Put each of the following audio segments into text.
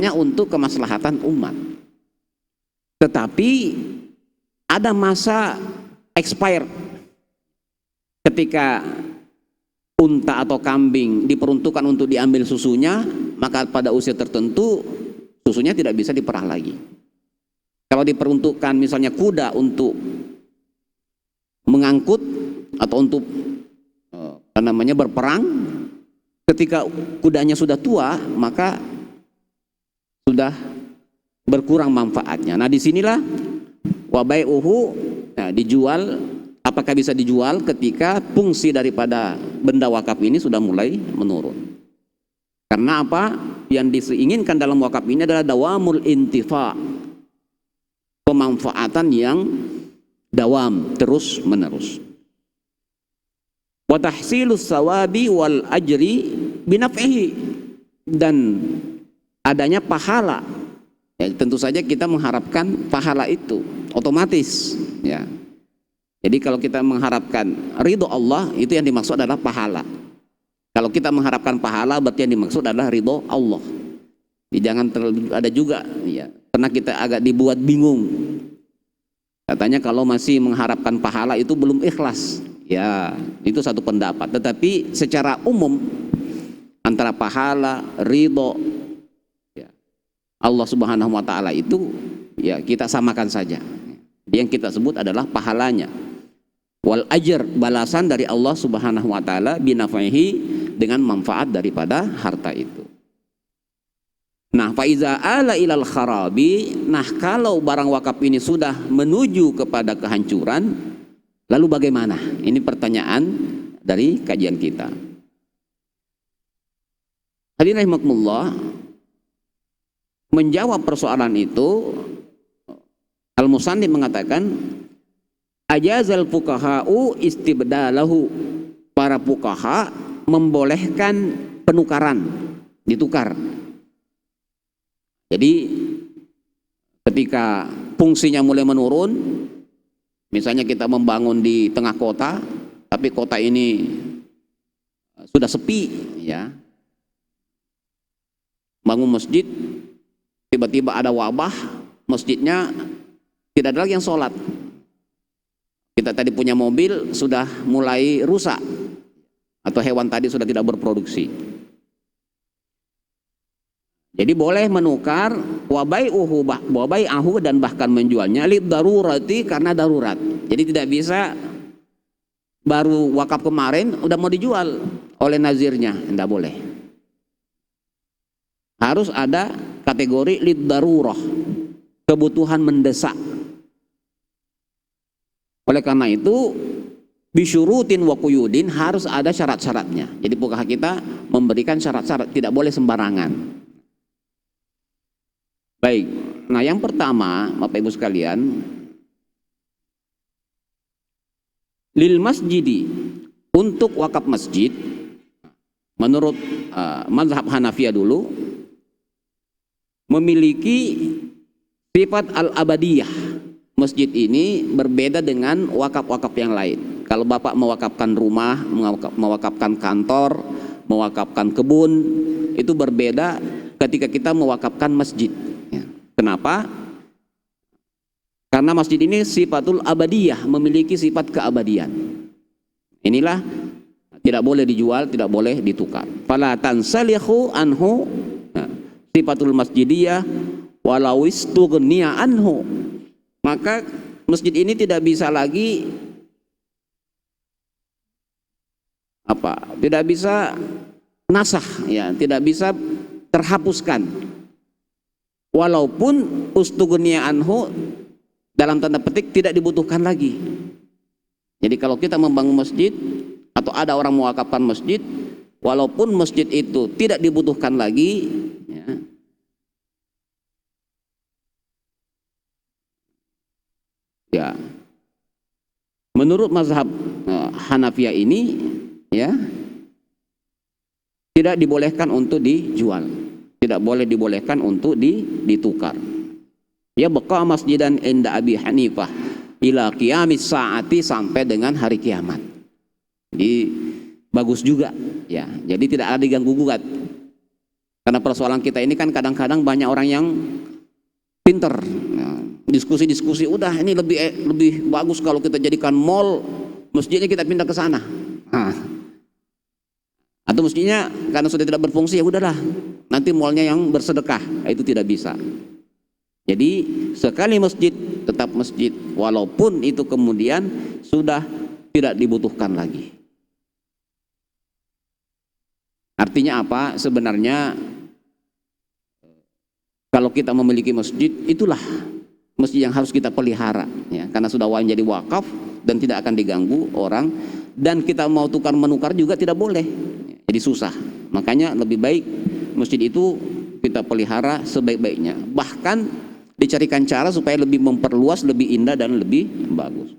manfaatnya untuk kemaslahatan umat. Tetapi ada masa expire ketika unta atau kambing diperuntukkan untuk diambil susunya, maka pada usia tertentu susunya tidak bisa diperah lagi. Kalau diperuntukkan misalnya kuda untuk mengangkut atau untuk berperang, ketika kudanya sudah tua maka sudah berkurang manfaatnya. Nah, disinilah wabai'uhu, dijual. Apakah bisa dijual ketika fungsi daripada benda wakaf ini sudah mulai menurun? Karena apa? Yang diinginkan dalam wakaf ini adalah dawamul intifa, pemanfaatan yang dawam, terus menerus. Wa tahsilus sawabi wal ajri binaf'ihi, dan adanya pahala. Ya, tentu saja kita mengharapkan pahala itu otomatis, ya. Jadi kalau kita mengharapkan ridho Allah, itu yang dimaksud adalah pahala. Kalau kita mengharapkan pahala, berarti yang dimaksud adalah ridho Allah. Jadi jangan terlalu ada juga, ya, pernah kita agak dibuat bingung. Katanya kalau masih mengharapkan pahala itu belum ikhlas. Ya, itu satu pendapat. Tetapi secara umum antara pahala, ridho, ya, Allah Subhanahu wa Ta'ala itu, ya, kita samakan saja. Yang kita sebut adalah pahalanya. Wal ajr, balasan dari Allah Subhanahu wa Ta'ala binafaihi, dengan manfaat daripada harta itu. Nah, faiza ala ilal kharabi, nah kalau barang wakaf ini sudah menuju kepada kehancuran, lalu bagaimana? Ini pertanyaan dari kajian kita. Hadirin rahimakumullah, menjawab persoalan itu, Al-Musannif mengatakan ajazal fuqaha'u istibdalahu, para fuqaha membolehkan penukaran, ditukar. Jadi ketika fungsinya mulai menurun, misalnya kita membangun di tengah kota, tapi kota ini sudah sepi, ya, bangun masjid, tiba-tiba ada wabah, masjidnya tidak ada lagi yang sholat. Kita tadi punya mobil sudah mulai rusak, atau hewan tadi sudah tidak berproduksi. Jadi boleh menukar wabai'ahu, dan bahkan menjualnya lid darurati, karena darurat. Jadi tidak bisa baru wakaf kemarin udah mau dijual oleh nazirnya, tidak boleh. Harus ada kategori lid darurah, kebutuhan mendesak. Oleh karena itu bisyurutin wa quyudin, harus ada syarat-syaratnya. Jadi fuqaha kita memberikan syarat-syarat, tidak boleh sembarangan. Baik, nah yang pertama Bapak Ibu sekalian, lil masjidi, untuk wakaf masjid menurut mazhab Hanafiyah dulu memiliki sifat al-abadiyah. Masjid ini berbeda dengan wakaf-wakaf yang lain. Kalau Bapak mewakafkan rumah, mewakafkan kantor, mewakafkan kebun, itu berbeda ketika kita mewakafkan masjid. Kenapa? Karena masjid ini sifatul abadiyah, memiliki sifat keabadian. Inilah tidak boleh dijual, tidak boleh ditukar. Fala tansalihu anhu, sifatul masjidiyah walau istughniya anhu. Maka masjid ini tidak bisa lagi tidak bisa nasah, ya, tidak bisa terhapuskan. Walaupun ustughniya anhu dalam tanda petik tidak dibutuhkan lagi. Jadi kalau kita membangun masjid atau ada orang mewakafkan masjid, walaupun masjid itu tidak dibutuhkan lagi, ya, ya, menurut mazhab Hanafiyah ini, ya, tidak dibolehkan untuk dijual, tidak boleh dibolehkan untuk ditukar. Ya, baqa masjidan inda Abi Hanifah ila qiyamis saati, sampai dengan hari kiamat. Jadi bagus juga, ya. Jadi tidak ada diganggu gugat. Karena persoalan kita ini kan kadang-kadang banyak orang yang pinter, nah, diskusi-diskusi, udah ini lebih bagus kalau kita jadikan mall, masjidnya kita pindah ke sana. Nah, atau mestinya karena sudah tidak berfungsi, ya udahlah, nanti mallnya yang bersedekah. Itu tidak bisa. Jadi sekali masjid tetap masjid, walaupun itu kemudian sudah tidak dibutuhkan lagi. Artinya apa? Sebenarnya kalau kita memiliki masjid, itulah masjid yang harus kita pelihara, ya, karena sudah menjadi wakaf dan tidak akan diganggu orang, dan kita mau tukar menukar juga tidak boleh, jadi susah. Makanya lebih baik masjid itu kita pelihara sebaik-baiknya, bahkan dicarikan cara supaya lebih memperluas, lebih indah dan lebih bagus.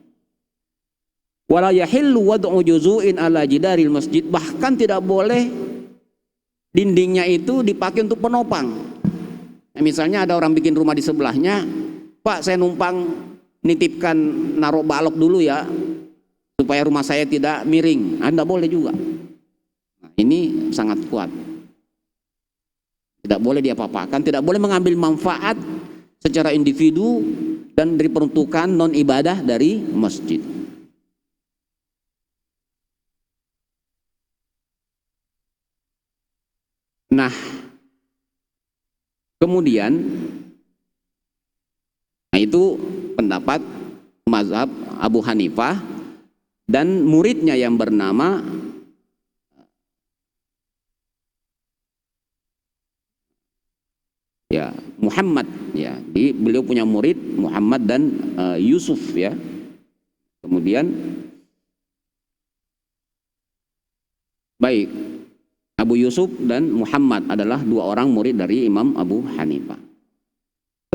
Wala yahillu wad'u juzu'in ala jidaril masjid, bahkan tidak boleh dindingnya itu dipakai untuk penopang. Nah, misalnya ada orang bikin rumah di sebelahnya, Pak saya numpang nitipkan naruh balok dulu ya, supaya rumah saya tidak miring. Anda boleh juga. Nah, ini sangat kuat. Tidak boleh diapa-apakan, tidak boleh mengambil manfaat secara individu dan diperuntukkan non ibadah dari masjid. Nah, kemudian, nah itu pendapat mazhab Abu Hanifah dan muridnya yang bernama ya Muhammad, ya. Beliau punya murid Muhammad dan Yusuf, ya. Kemudian baik, Abu Yusuf dan Muhammad adalah dua orang murid dari Imam Abu Hanifah.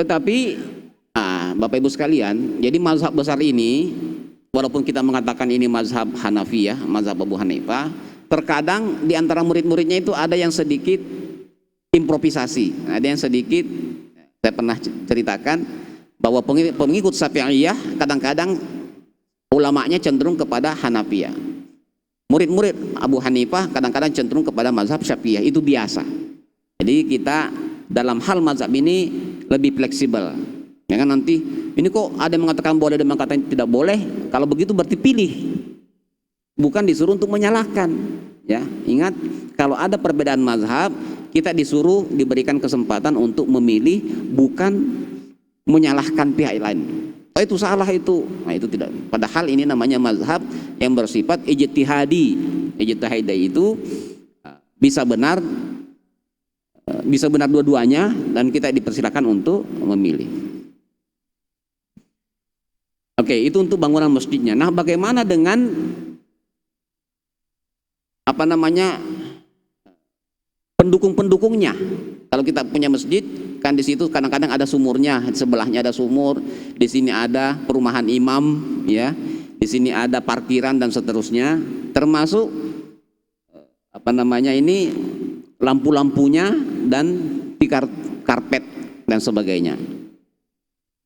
Tetapi Bapak Ibu sekalian, jadi mazhab besar ini, walaupun kita mengatakan ini mazhab Hanafiyah, mazhab Abu Hanifah, terkadang di antara murid-muridnya itu ada yang sedikit improvisasi, ada yang sedikit, saya pernah ceritakan bahwa pengikut Syafi'iyah kadang-kadang ulamanya cenderung kepada Hanafiyah. Murid-murid Abu Hanifah kadang-kadang cenderung kepada mazhab Syafi'iyah, itu biasa. Jadi kita dalam hal mazhab ini lebih fleksibel. Ya kan, nanti ini kok ada yang mengatakan boleh, ada yang mengatakan tidak boleh. Kalau begitu berarti pilih, bukan disuruh untuk menyalahkan. Ya, ingat kalau ada perbedaan mazhab, kita disuruh diberikan kesempatan untuk memilih, bukan menyalahkan pihak lain. Oh itu salah itu, nah itu tidak. Padahal ini namanya mazhab yang bersifat ijtihadi. Ijtihadi itu bisa benar dua-duanya, dan kita dipersilakan untuk memilih. Oke, itu untuk bangunan masjidnya. Nah, bagaimana dengan pendukung-pendukungnya? Kalau kita punya masjid, kan di situ kadang-kadang ada sumurnya, sebelahnya ada sumur, di sini ada perumahan imam, ya, di sini ada parkiran dan seterusnya, termasuk ini lampu-lampunya dan karpet dan sebagainya.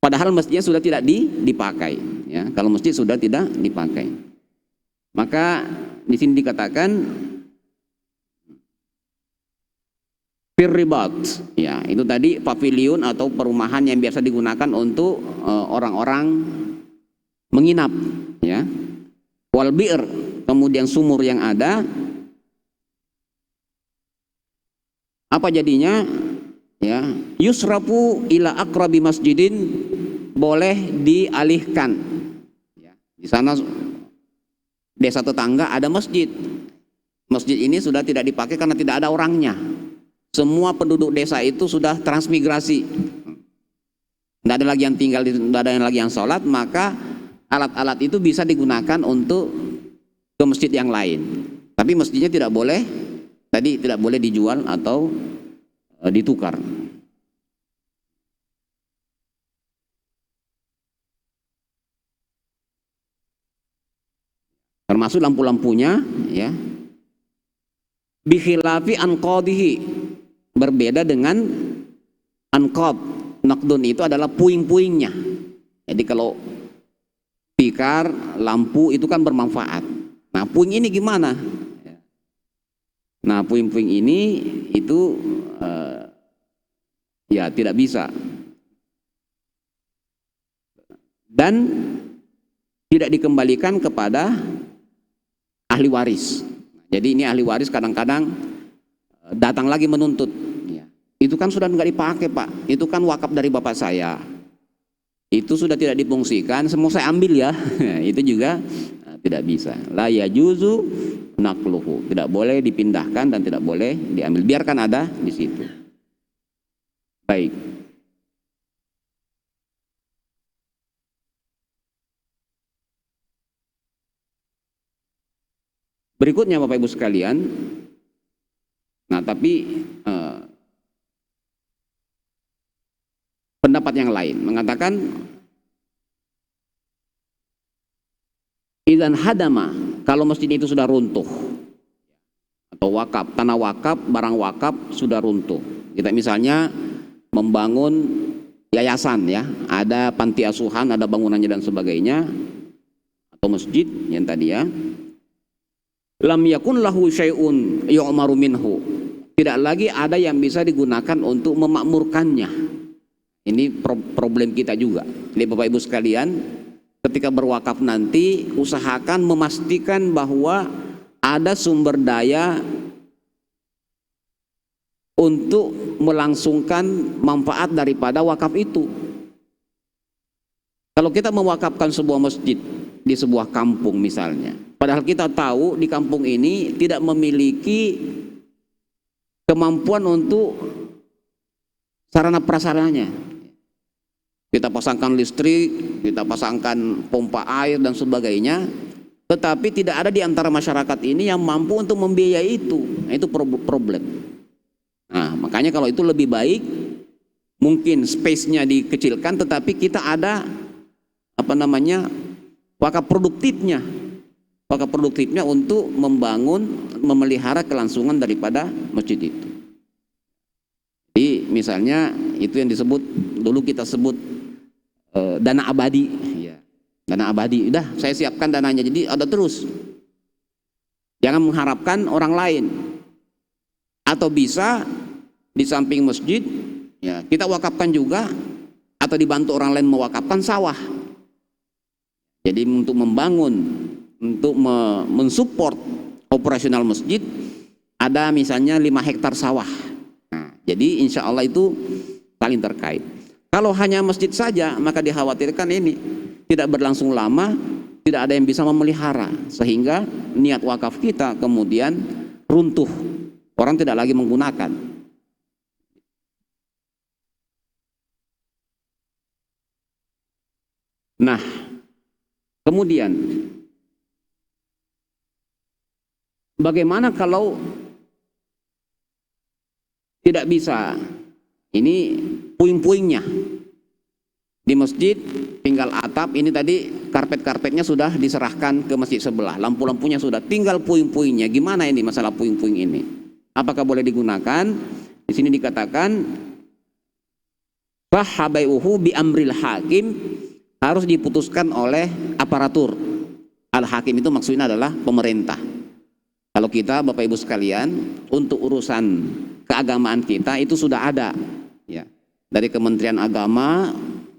Padahal masjidnya sudah tidak dipakai, ya. Kalau masjid sudah tidak dipakai, maka di sini dikatakan firribat, ya, itu tadi pavilion atau perumahan yang biasa digunakan untuk orang-orang menginap, ya. Wal bi'r, kemudian sumur yang ada, apa jadinya? Ya, yusrafu ila aqrabi masjidin, boleh dialihkan. Ya, di sana desa tetangga ada masjid. Masjid ini sudah tidak dipakai karena tidak ada orangnya. Semua penduduk desa itu sudah transmigrasi. Tidak ada lagi yang tinggal, tidak ada lagi yang sholat, maka alat-alat itu bisa digunakan untuk ke masjid yang lain. Tapi masjidnya tidak boleh, tadi tidak boleh dijual atau ditukar. Termasuk lampu-lampunya, ya. Bikhilafi anqadihi, berbeda dengan anqad. Naqdun itu adalah puing-puingnya. Jadi kalau tikar, lampu itu kan bermanfaat. Nah, puing ini gimana? Nah, puing-puing ini itu ya tidak bisa, dan tidak dikembalikan kepada ahli waris. Jadi ini ahli waris kadang-kadang datang lagi menuntut, ya, itu kan sudah nggak dipakai Pak, itu kan wakaf dari bapak saya, itu sudah tidak difungsikan, semua saya ambil ya. Itu juga tidak bisa. La yajuzu naqluhu, tidak boleh dipindahkan dan tidak boleh diambil, biarkan ada di situ. Baik. Berikutnya Bapak Ibu sekalian, nah tapi pendapat yang lain mengatakan idzan hadama, kalau masjid itu sudah runtuh, atau wakaf, tanah wakaf, barang wakaf sudah runtuh. Kita misalnya membangun yayasan, ya, ada panti asuhan, ada bangunannya dan sebagainya, atau masjid yang tadi, ya, lam yakun lahu syai'un yu'maru minhu, tidak lagi ada yang bisa digunakan untuk memakmurkannya. Ini problem kita juga. Jadi Bapak Ibu sekalian, ketika berwakaf nanti usahakan memastikan bahwa ada sumber daya untuk melangsungkan manfaat daripada wakaf itu. Kalau kita mewakafkan sebuah masjid di sebuah kampung misalnya, padahal kita tahu di kampung ini tidak memiliki kemampuan untuk sarana prasarananya, kita pasangkan listrik, kita pasangkan pompa air dan sebagainya, tetapi tidak ada di antara masyarakat ini yang mampu untuk membiayai itu. Nah, itu problem. Nah, makanya kalau itu lebih baik mungkin space-nya dikecilkan, tetapi kita ada wakaf produktifnya untuk membangun, memelihara kelangsungan daripada masjid itu. Jadi misalnya itu yang disebut, dulu kita sebut dana abadi, ya. Dana abadi, udah saya siapkan dananya, jadi ada terus. Jangan mengharapkan orang lain. Atau bisa di samping masjid, ya, kita wakafkan juga, atau dibantu orang lain mewakafkan sawah. Jadi untuk membangun, untuk mensupport operasional masjid, ada misalnya 5 hektar sawah. Nah, jadi insya Allah itu saling terkait. Kalau hanya masjid saja, maka dikhawatirkan ini tidak berlangsung lama, tidak ada yang bisa memelihara, sehingga niat wakaf kita kemudian runtuh, orang tidak lagi menggunakan. Nah, kemudian bagaimana kalau tidak bisa? Ini puing-puingnya di masjid, tinggal atap. Ini tadi karpet-karpetnya sudah diserahkan ke masjid sebelah, lampu-lampunya sudah, tinggal puing-puingnya. Gimana ini masalah puing-puing ini? Apakah boleh digunakan? Di sini dikatakan fahabaiuhu bi amril hakim, harus diputuskan oleh aparatur. Al-hakim itu maksudnya adalah pemerintah. Kalau kita Bapak Ibu sekalian, untuk urusan keagamaan kita itu sudah ada, ya, dari Kementerian Agama,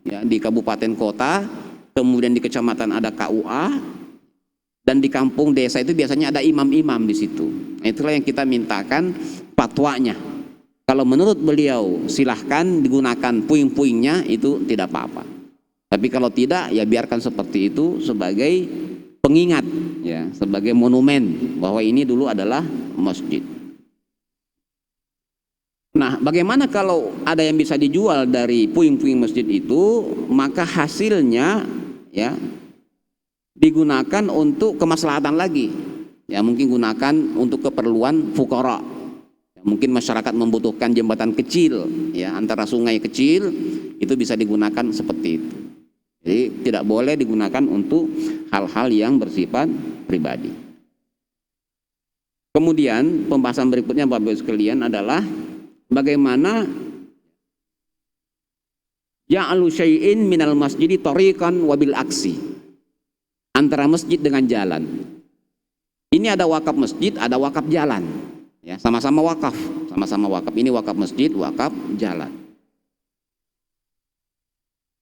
ya, di kabupaten kota, kemudian di kecamatan ada KUA, dan di kampung desa itu biasanya ada imam-imam di situ. Nah, itulah yang kita mintakan fatwanya. Kalau menurut beliau silahkan digunakan puing-puingnya, itu tidak apa-apa. Tapi kalau tidak, ya biarkan seperti itu sebagai pengingat, ya, sebagai monumen bahwa ini dulu adalah masjid. Nah, bagaimana kalau ada yang bisa dijual dari puing-puing masjid itu, maka hasilnya, ya, digunakan untuk kemaslahatan lagi. Ya, mungkin gunakan untuk keperluan fuqara. Ya, mungkin masyarakat membutuhkan jembatan kecil, ya, antara sungai kecil, itu bisa digunakan seperti itu. Jadi tidak boleh digunakan untuk hal-hal yang bersifat pribadi. Kemudian pembahasan berikutnya Bapak Ibu sekalian adalah bagaimana ya'alu syai'in minal masjidi tariqan wabil aksi, antara masjid dengan jalan. Ini ada wakaf masjid, ada wakaf jalan. Ya, sama-sama wakaf, sama-sama wakaf. Ini wakaf masjid, wakaf jalan.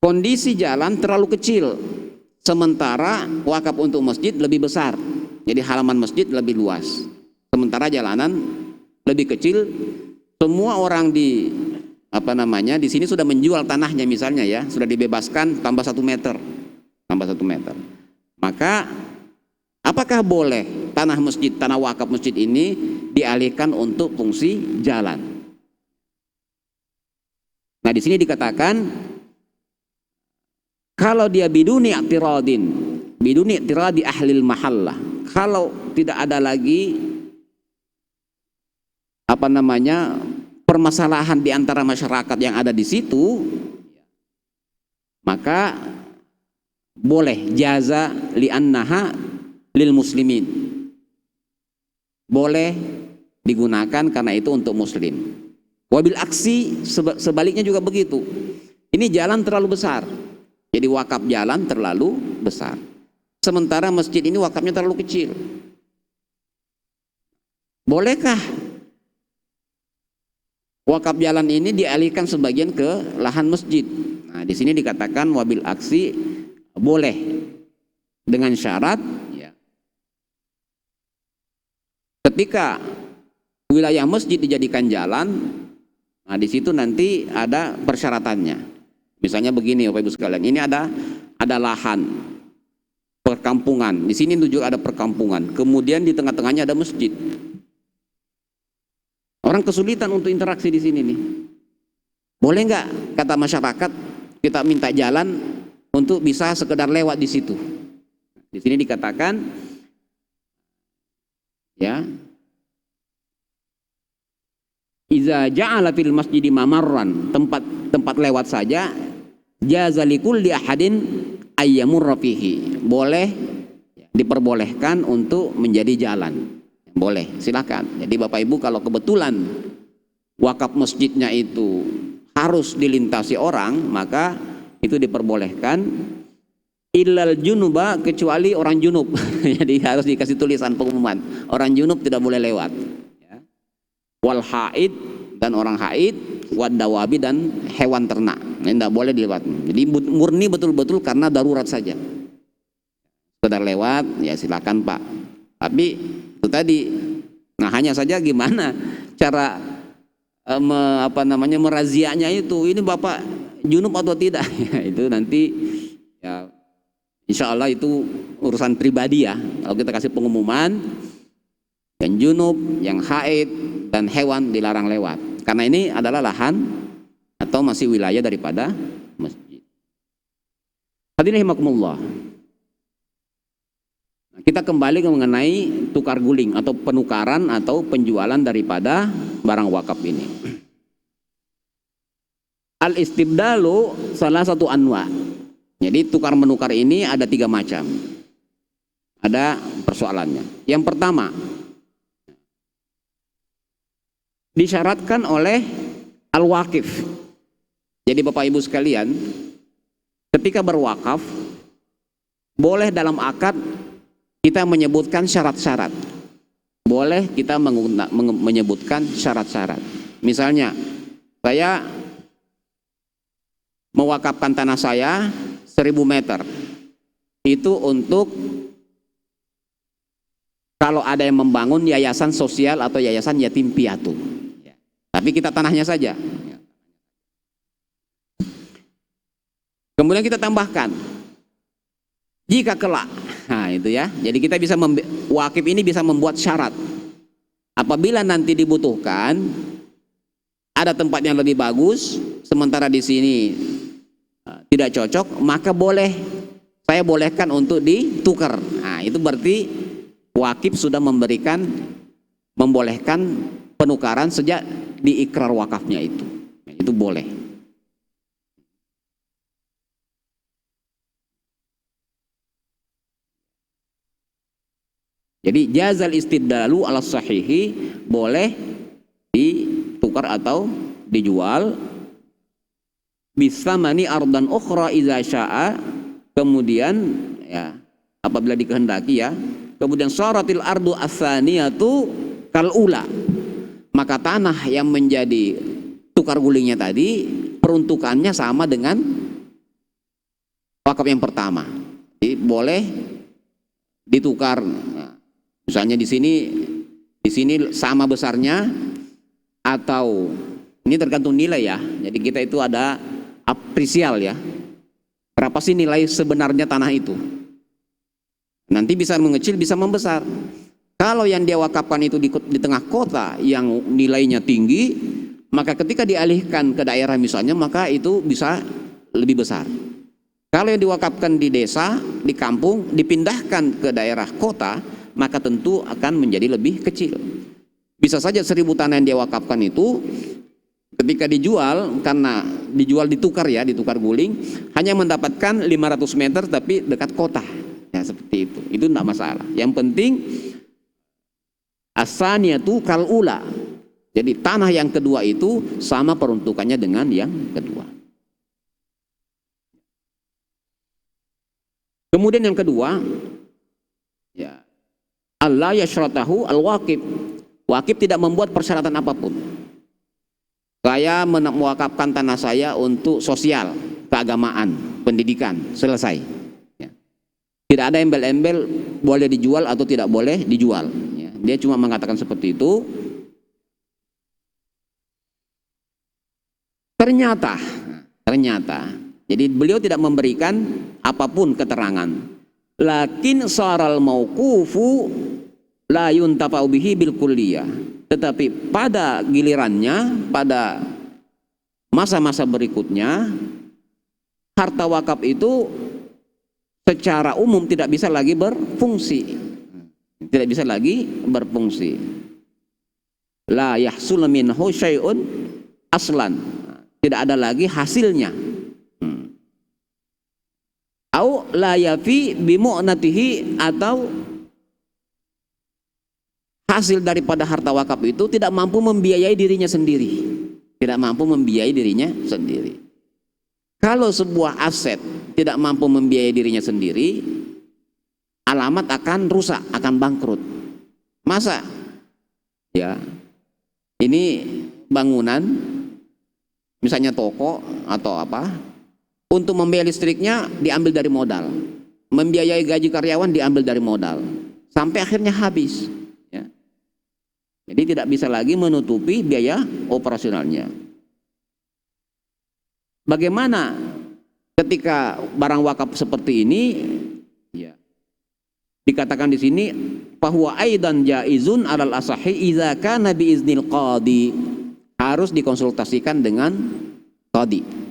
Kondisi jalan terlalu kecil, sementara wakaf untuk masjid lebih besar. Jadi halaman masjid lebih luas, sementara jalanan lebih kecil. Semua orang di di sini sudah menjual tanahnya misalnya ya, sudah dibebaskan tambah 1 meter, tambah 1 meter. Maka apakah boleh tanah masjid, tanah wakaf masjid ini dialihkan untuk fungsi jalan? Nah, di sini dikatakan kalau dia biduni i'tiradi ahlil mahallah, kalau tidak ada lagi permasalahan di antara masyarakat yang ada di situ, maka boleh jaza li'annaha lil muslimin, boleh digunakan karena itu untuk muslim. Wabil aksi, sebaliknya juga begitu. Ini jalan terlalu besar, jadi wakaf jalan terlalu besar, sementara masjid ini wakafnya terlalu kecil. Bolehkah wakaf jalan ini dialihkan sebagian ke lahan masjid? Nah, di sini dikatakan wabil aksi, boleh dengan syarat ya, ketika wilayah masjid dijadikan jalan, nah di situ nanti ada persyaratannya. Misalnya begini Bapak Ibu sekalian, ini ada lahan perkampungan. Di sini juga ada perkampungan. Kemudian di tengah-tengahnya ada masjid. Orang kesulitan untuk interaksi di sini nih. Boleh nggak kata masyarakat kita minta jalan untuk bisa sekedar lewat di situ? Di sini dikatakan ya, iza ja'ala fil masjidi mamarran, tempat lewat saja, jaza likulli ahadin ayyamurra fihi, boleh diperbolehkan untuk menjadi jalan. Boleh, silakan. Jadi Bapak Ibu kalau kebetulan wakaf masjidnya itu harus dilintasi orang, maka itu diperbolehkan. Illal junuba, kecuali orang junub. Jadi harus dikasih tulisan pengumuman, orang junub tidak boleh lewat ya. Wal haid, dan orang haid, wad dawabi, dan hewan ternak, ini tidak boleh dilewat. Jadi murni betul-betul karena darurat saja, sekedar lewat ya silakan Pak. Tapi itu tadi, nah hanya saja gimana cara merazianya itu, ini Bapak junub atau tidak? Itu nanti ya insya Allah itu urusan pribadi ya. Kalau kita kasih pengumuman, yang junub, yang haid, dan hewan dilarang lewat, karena ini adalah lahan atau masih wilayah daripada masjid. Hadirin rahimakumullah. Kita kembali mengenai tukar guling atau penukaran atau penjualan daripada barang wakaf ini. Al-istibdalu salah satu anwa. Jadi tukar menukar ini ada 3 macam. Ada persoalannya. Yang pertama, disyaratkan oleh al-wakif. Jadi Bapak Ibu sekalian, ketika berwakaf, boleh dalam akad kita menyebutkan syarat-syarat. Boleh kita menyebutkan syarat-syarat. Misalnya, saya mewakafkan tanah saya 1000 meter. Itu untuk kalau ada yang membangun yayasan sosial atau yayasan yatim piatu. Tapi kita tanahnya saja. Kemudian kita tambahkan, jika kelak, nah itu ya. Jadi kita bisa wakif ini bisa membuat syarat. Apabila nanti dibutuhkan ada tempat yang lebih bagus, sementara di sini tidak cocok, maka saya bolehkan untuk ditukar. Nah, itu berarti wakif sudah membolehkan penukaran sejak di ikrar wakafnya itu. Nah, itu boleh. Jadi jazal istidlalu ala sahihi, boleh ditukar atau dijual. Bisamani ardan ukhra idza syaa, kemudian ya apabila dikehendaki ya. Kemudian syaratil ardu as-saniyatu kal ula. maka tanah yang menjadi tukar gulingnya tadi peruntukannya sama dengan wakaf yang pertama. Jadi boleh ditukar. Nah, misalnya di sini sama besarnya, atau ini tergantung nilai ya. Jadi kita itu ada apresial ya. Berapa sih nilai sebenarnya tanah itu? Nanti bisa mengecil, bisa membesar. Kalau yang dia wakafkan itu di tengah kota yang nilainya tinggi, maka ketika dialihkan ke daerah misalnya, maka itu bisa lebih besar. Kalau yang diwakafkan di desa, di kampung, dipindahkan ke daerah kota, maka tentu akan menjadi lebih kecil. Bisa saja 1.000 tanah yang dia wakafkan itu ketika dijual, karena dijual ditukar ya, ditukar guling, hanya mendapatkan 500 meter tapi dekat kota. Ya seperti itu. Itu tidak masalah. Yang penting asaniyatu kal ula. Jadi tanah yang kedua itu sama peruntukannya dengan yang kedua. Kemudian yang kedua, ya, Allah yasyratahu al-waqib. Waqib tidak membuat persyaratan apapun. Saya mewakafkan tanah saya untuk sosial, keagamaan, pendidikan, selesai. Ya. Tidak ada embel-embel boleh dijual atau tidak boleh dijual. Ya. Dia cuma mengatakan seperti itu. Ternyata, jadi beliau tidak memberikan apapun keterangan. Lakin saral mauqufu la yuntafa'u bihi bil kulliyah. Tetapi pada gilirannya, pada masa-masa berikutnya, harta wakaf itu secara umum tidak bisa lagi berfungsi. Tidak bisa lagi berfungsi. La yahsul minhu syai'un aslan. Tidak ada lagi hasilnya. Au la yafi bimu'natihi, atau hasil daripada harta wakaf itu tidak mampu membiayai dirinya sendiri. Tidak mampu membiayai dirinya sendiri. Kalau sebuah aset tidak mampu membiayai dirinya sendiri, alamat akan rusak, akan bangkrut. Masa? Ya. Ini bangunan, misalnya toko atau apa, untuk membiayai listriknya diambil dari modal, membiayai gaji karyawan diambil dari modal, sampai akhirnya habis. Ya. Jadi tidak bisa lagi menutupi biaya operasionalnya. Bagaimana ketika barang wakaf seperti ini? Ya. Dikatakan di sini, fahuwa aidan jaizun alal asahi idza kana bi iznil qadi. Harus dikonsultasikan dengan qadi.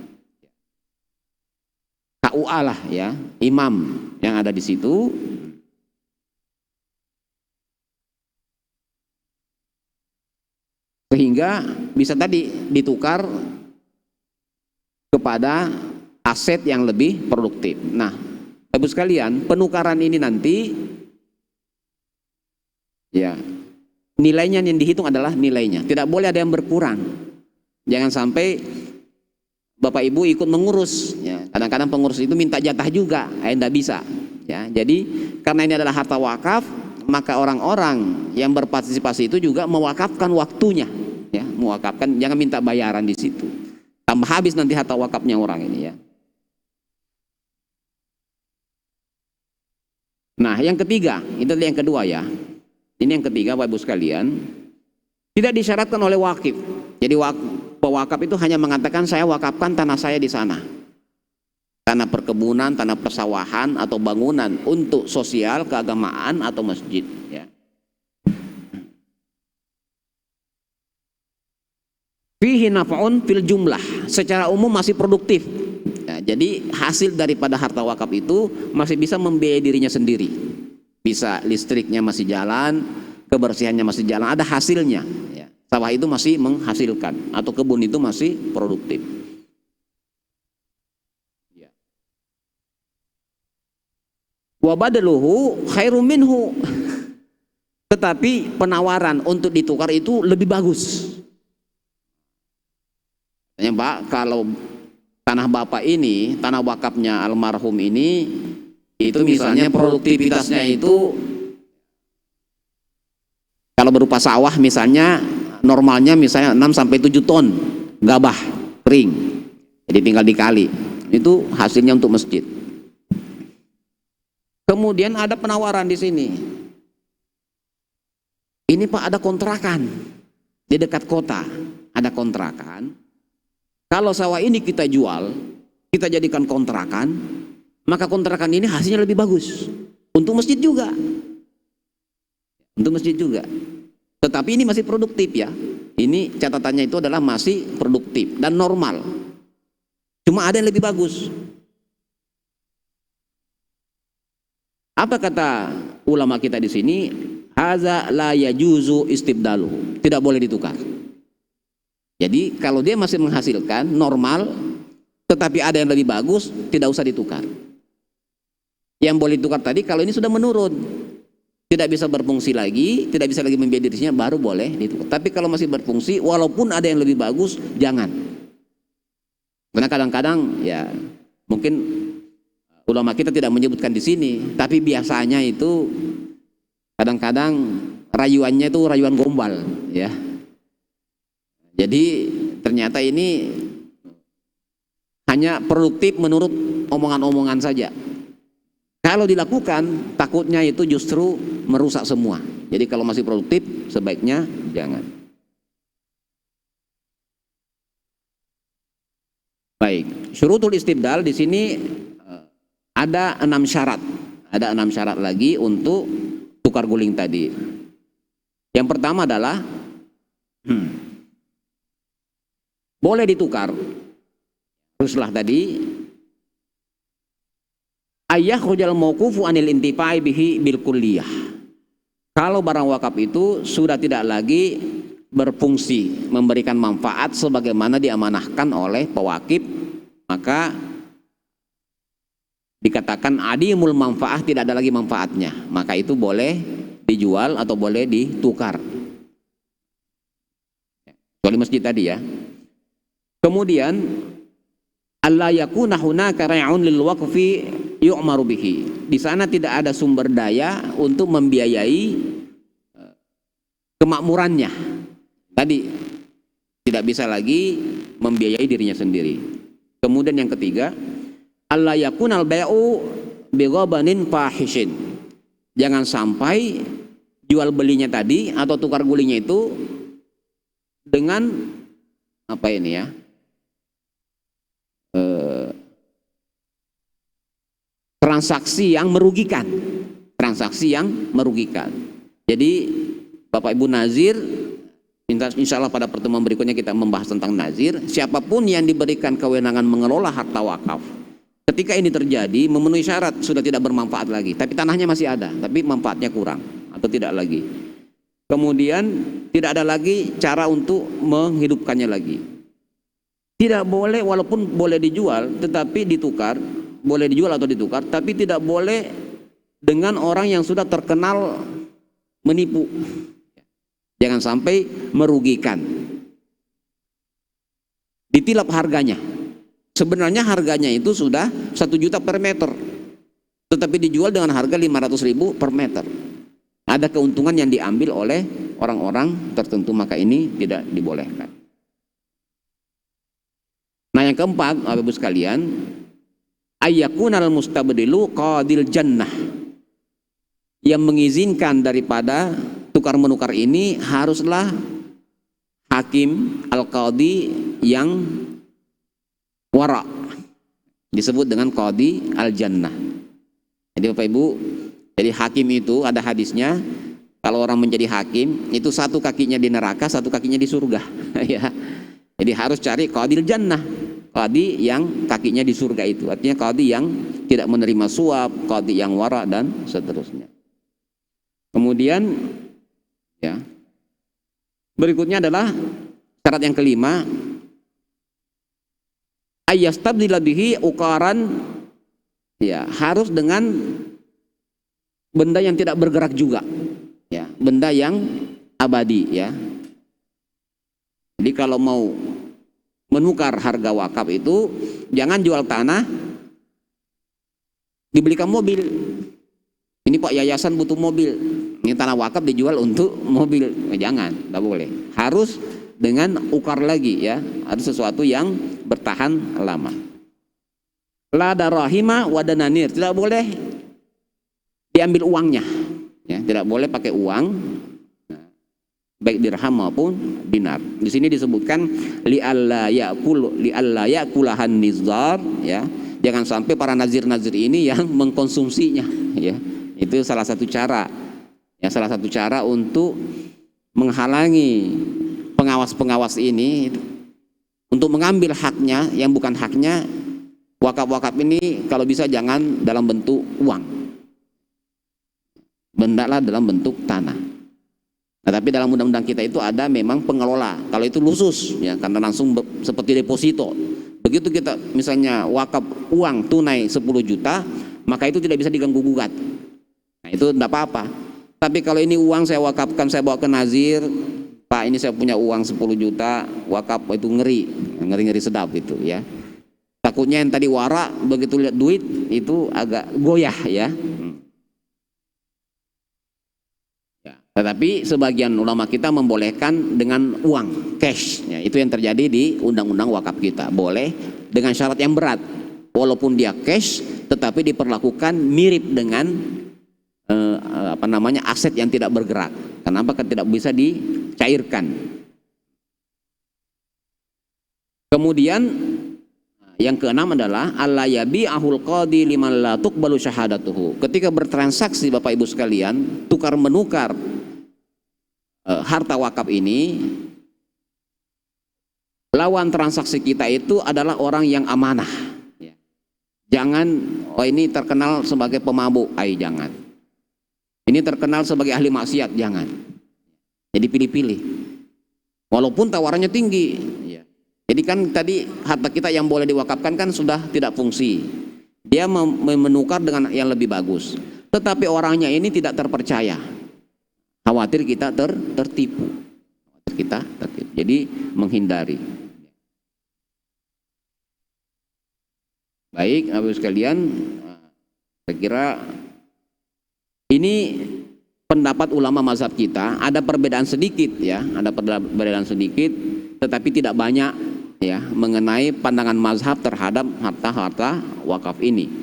KUA lah ya, imam yang ada di situ. Sehingga bisa tadi ditukar kepada aset yang lebih produktif. Nah, Bapak sekalian, penukaran ini nanti ya nilainya yang dihitung adalah nilainya. Tidak boleh ada yang berkurang. Jangan sampai Bapak Ibu ikut mengurus. Ya. Kadang-kadang pengurus itu minta jatah juga, tidak bisa. Ya. Jadi karena ini adalah harta wakaf, maka orang-orang yang berpartisipasi itu juga mewakafkan waktunya. Ya, mewakafkan, jangan minta bayaran di situ. Tambah habis nanti harta wakafnya orang ini ya. Nah, yang ketiga, itu yang kedua ya. Ini yang ketiga Bapak Ibu sekalian, tidak disyaratkan oleh wakif. Jadi pewakaf itu hanya mengatakan saya wakafkan tanah saya di sana. Tanah perkebunan, tanah persawahan atau bangunan untuk sosial, keagamaan atau masjid ya. Fihi naf'un fil jumlah, secara umum masih produktif. Ya, jadi hasil daripada harta wakaf itu masih bisa membiayai dirinya sendiri. Bisa listriknya masih jalan, kebersihannya masih jalan, ada hasilnya. Ya. Sawah itu masih menghasilkan, atau kebun itu masih produktif. Ya. Wa badaluhu khairum minhu. Tetapi penawaran untuk ditukar itu lebih bagus. Ya, Pak, kalau tanah Bapak ini, tanah wakafnya almarhum ini, itu misalnya produktivitasnya itu kalau berupa sawah misalnya normalnya misalnya 6 sampai 7 ton gabah kering. Jadi tinggal dikali. Itu hasilnya untuk masjid. Kemudian ada penawaran di sini. Ini Pak, ada kontrakan di dekat kota, ada kontrakan. Kalau sawah ini kita jual, kita jadikan kontrakan, maka kontrakan ini hasilnya lebih bagus untuk masjid juga. Untuk masjid juga. Tetapi ini masih produktif ya. Ini catatannya itu adalah masih produktif dan normal. Cuma ada yang lebih bagus. Apa kata ulama kita di sini? Haza la yajuzu istibdaluhu. Tidak boleh ditukar. Jadi kalau dia masih menghasilkan normal, tetapi ada yang lebih bagus, tidak usah ditukar. Yang boleh ditukar tadi kalau ini sudah menurun, tidak bisa berfungsi lagi, tidak bisa lagi membiayai dirinya, baru boleh ditukar. Tapi kalau masih berfungsi, walaupun ada yang lebih bagus, jangan. Karena kadang-kadang ya mungkin ulama kita tidak menyebutkan di sini, tapi biasanya itu kadang-kadang rayuannya itu rayuan gombal ya. Jadi ternyata ini hanya produktif menurut omongan-omongan saja. Kalau dilakukan takutnya itu justru merusak semua. Jadi kalau masih produktif sebaiknya jangan. Baik, syurutul istibdal di sini ada 6 syarat. Ada 6 syarat lagi untuk tukar guling tadi. Yang pertama adalah boleh ditukar. Teruslah tadi ayah khujal mauqufu anil intifai bihi bil kulliyah. Kalau barang wakaf itu sudah tidak lagi berfungsi memberikan manfaat sebagaimana diamanahkan oleh pewakif, maka dikatakan adimul manfaah, tidak ada lagi manfaatnya, maka itu boleh dijual atau boleh ditukar. Kecuali masjid tadi ya. Kemudian alla yakuna hunaka ra'un lil waqfi yu'maru bihi. Di sana tidak ada sumber daya untuk membiayai kemakmurannya. Tadi tidak bisa lagi membiayai dirinya sendiri. Kemudian yang ketiga, alla yakunal bai'u bighabanin fahishin. Jangan sampai jual belinya tadi atau tukar gulingnya itu dengan apa ini ya? Transaksi yang merugikan. Transaksi yang merugikan. Jadi Bapak Ibu nazir, insya Allah pada pertemuan berikutnya kita membahas tentang nazir. Siapapun yang diberikan kewenangan mengelola harta wakaf, ketika ini terjadi memenuhi syarat, sudah tidak bermanfaat lagi, tapi tanahnya masih ada, tapi manfaatnya kurang atau tidak lagi. Kemudian tidak ada lagi cara untuk menghidupkannya lagi. Tidak boleh, walaupun boleh dijual tetapi ditukar, boleh dijual atau ditukar, tapi tidak boleh dengan orang yang sudah terkenal menipu. Jangan sampai merugikan. Ditilap harganya. Sebenarnya harganya itu sudah 1 juta per meter, tetapi dijual dengan harga 500.000 per meter. Ada keuntungan yang diambil oleh orang-orang tertentu, maka ini tidak dibolehkan. Nah yang keempat, Bapak Ibu sekalian, ayyakunal mustabdilu qadil jannah. Yang mengizinkan daripada tukar menukar ini haruslah hakim al-qadi yang wara, disebut dengan qadi al-jannah. Jadi Bapak Ibu, jadi hakim itu ada hadisnya, kalau orang menjadi hakim itu satu kakinya di neraka, satu kakinya di surga. Ya. Jadi harus cari qadil jannah, qadi yang kakinya di surga itu. Artinya qadi yang tidak menerima suap, qadi yang wara dan seterusnya. Kemudian ya, berikutnya adalah syarat yang kelima, ayyastabdila bihi uqaran, ya harus dengan benda yang tidak bergerak juga, ya benda yang abadi ya. Jadi kalau mau menukar harga wakaf itu jangan jual tanah dibelikan mobil. Ini Pak yayasan butuh mobil, ini tanah wakaf dijual untuk mobil, jangan, tidak boleh. harus dengan ukar lagi ya, ada sesuatu yang bertahan lama. La darahima wa dananir, tidak boleh diambil uangnya ya, tidak boleh pakai uang baik dirham maupun dinar. Di sini disebutkan li alla yakulahan nizar ya. Jangan sampai para nazir-nazir ini yang mengkonsumsinya ya. Itu salah satu cara. Ya, salah satu cara untuk menghalangi pengawas-pengawas ini untuk mengambil haknya yang bukan haknya. Wakaf-wakaf ini kalau bisa jangan dalam bentuk uang. Bendalah dalam bentuk tanah. Nah, tapi dalam undang-undang kita itu ada memang pengelola. Kalau itu khusus ya, karena langsung seperti deposito. Begitu kita misalnya wakaf uang tunai 10 juta, maka itu tidak bisa diganggu gugat. Nah, itu tidak apa-apa. Tapi kalau ini uang saya wakafkan, saya bawa ke nazir, Pak ini saya punya uang 10 juta, wakaf, itu ngeri sedap itu ya. Takutnya yang tadi wara begitu lihat duit itu agak goyah ya. Tetapi sebagian ulama kita membolehkan dengan uang cash ya, itu yang terjadi di undang-undang wakaf kita. Boleh dengan syarat yang berat, walaupun dia cash tetapi diperlakukan mirip dengan aset yang tidak bergerak. Kenapa? Kan tidak bisa dicairkan. Kemudian yang keenam adalah alla yabi'ahul qadi liman la tuqbalu syahadatuhu. Ketika bertransaksi Bapak Ibu sekalian, tukar menukar harta wakaf ini, lawan transaksi kita itu adalah orang yang amanah. Jangan, oh ini terkenal sebagai pemabuk, jangan. Ini terkenal sebagai ahli maksiat, jangan. Jadi pilih-pilih. Walaupun tawarannya tinggi. Jadi kan tadi harta kita yang boleh diwakafkan kan sudah tidak fungsi. Dia menukar dengan yang lebih bagus. Tetapi orangnya ini tidak terpercaya. Khawatir kita tertipu. Jadi menghindari. Baik, Bapak sekalian, saya kira ini pendapat ulama mazhab kita. Ada perbedaan sedikit ya, tetapi tidak banyak ya mengenai pandangan mazhab terhadap harta-harta wakaf ini.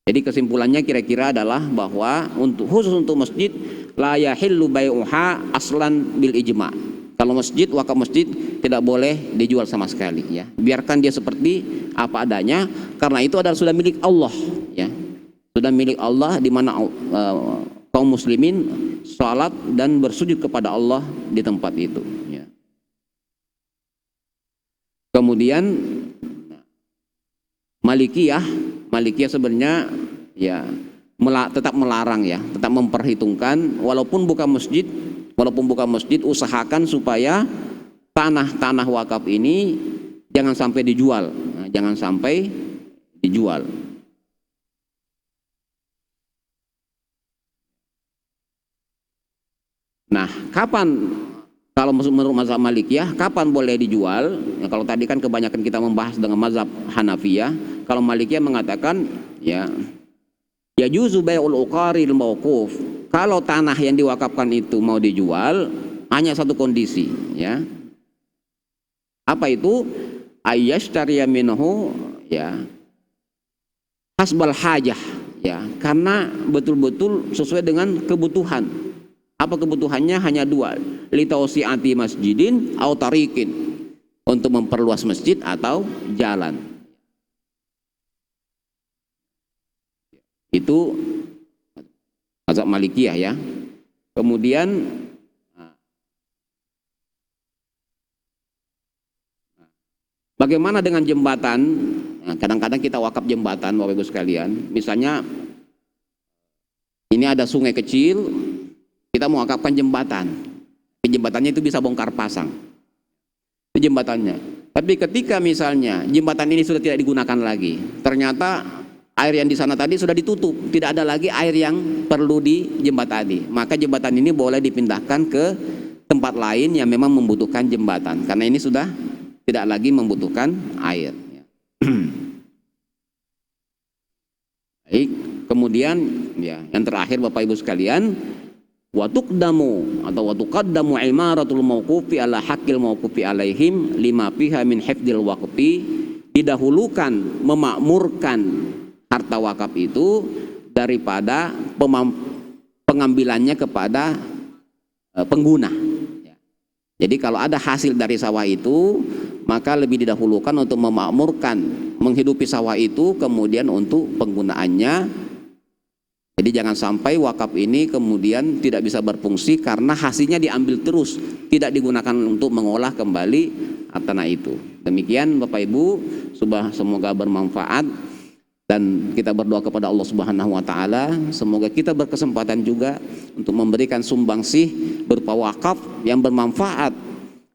Jadi kesimpulannya kira-kira adalah bahwa khusus untuk masjid la yahillu bai'uha aslan bil ijma'. Kalau masjid, wakaf masjid tidak boleh dijual sama sekali ya. Biarkan dia seperti apa adanya, karena itu adalah sudah milik Allah ya. Sudah milik Allah, di mana kaum muslimin salat dan bersujud kepada Allah di tempat itu ya. Kemudian Malikiyah sebenarnya ya tetap melarang ya, tetap memperhitungkan walaupun bukan masjid, usahakan supaya tanah wakaf ini jangan sampai dijual. Nah, kapan kalau menurut mazhab Malikiyah kapan boleh dijual? Ya, kalau tadi kan kebanyakan kita membahas dengan mazhab Hanafiyah, kalau Malikiyah mengatakan ya juzu bai'ul uqaril mauquf. Kalau tanah yang diwakafkan itu mau dijual hanya satu kondisi ya. Apa itu? Ayyashtariya minhu ya hasbal hajah ya, karena betul-betul sesuai dengan kebutuhan. Apa kebutuhannya? Hanya dua, litausi'ati masjidin au tariqin, untuk memperluas masjid atau jalan. Itu mazhab Malikiyah ya. Kemudian bagaimana dengan jembatan? Nah, kadang-kadang kita wakaf jembatan, Bapak Ibu sekalian. Misalnya ini ada sungai kecil, kita mau wakafkan jembatan. Jembatannya itu bisa bongkar pasang. Itu jembatannya. Tapi ketika misalnya jembatan ini sudah tidak digunakan lagi, ternyata air yang di sana tadi sudah ditutup, tidak ada lagi air yang perlu dijembatani, maka jembatan ini boleh dipindahkan ke tempat lain yang memang membutuhkan jembatan, karena ini sudah tidak lagi membutuhkan air. Baik, kemudian ya yang terakhir Bapak Ibu sekalian, wa tuqdamu atau wa tuqaddamu imaratul mauqufi ala haqqil mauqufi alaihim lima fiha min hifdzil waqfi, didahulukan memakmurkan harta wakaf itu daripada pengambilannya kepada pengguna. Jadi kalau ada hasil dari sawah itu, maka lebih didahulukan untuk memakmurkan, menghidupi sawah itu, kemudian untuk penggunaannya. Jadi jangan sampai wakaf ini kemudian tidak bisa berfungsi karena hasilnya diambil terus, tidak digunakan untuk mengolah kembali tanah itu. Demikian Bapak Ibu, semoga bermanfaat. Dan kita berdoa kepada Allah Subhanahu wa taala, semoga kita berkesempatan juga untuk memberikan sumbangsih berupa wakaf yang bermanfaat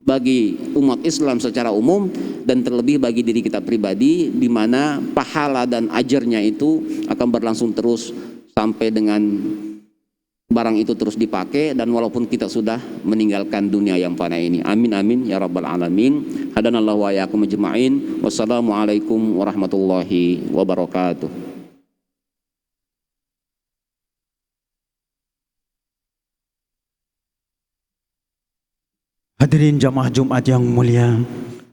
bagi umat Islam secara umum dan terlebih bagi diri kita pribadi, di mana pahala dan ajarnya itu akan berlangsung terus sampai dengan barang itu terus dipakai dan walaupun kita sudah meninggalkan dunia yang fana ini. Amin amin ya rabbal alamin. Hadanallahu wa iyyakum ajma'in. Wassalamualaikum warahmatullahi wabarakatuh. Hadirin jamaah Jumat yang mulia,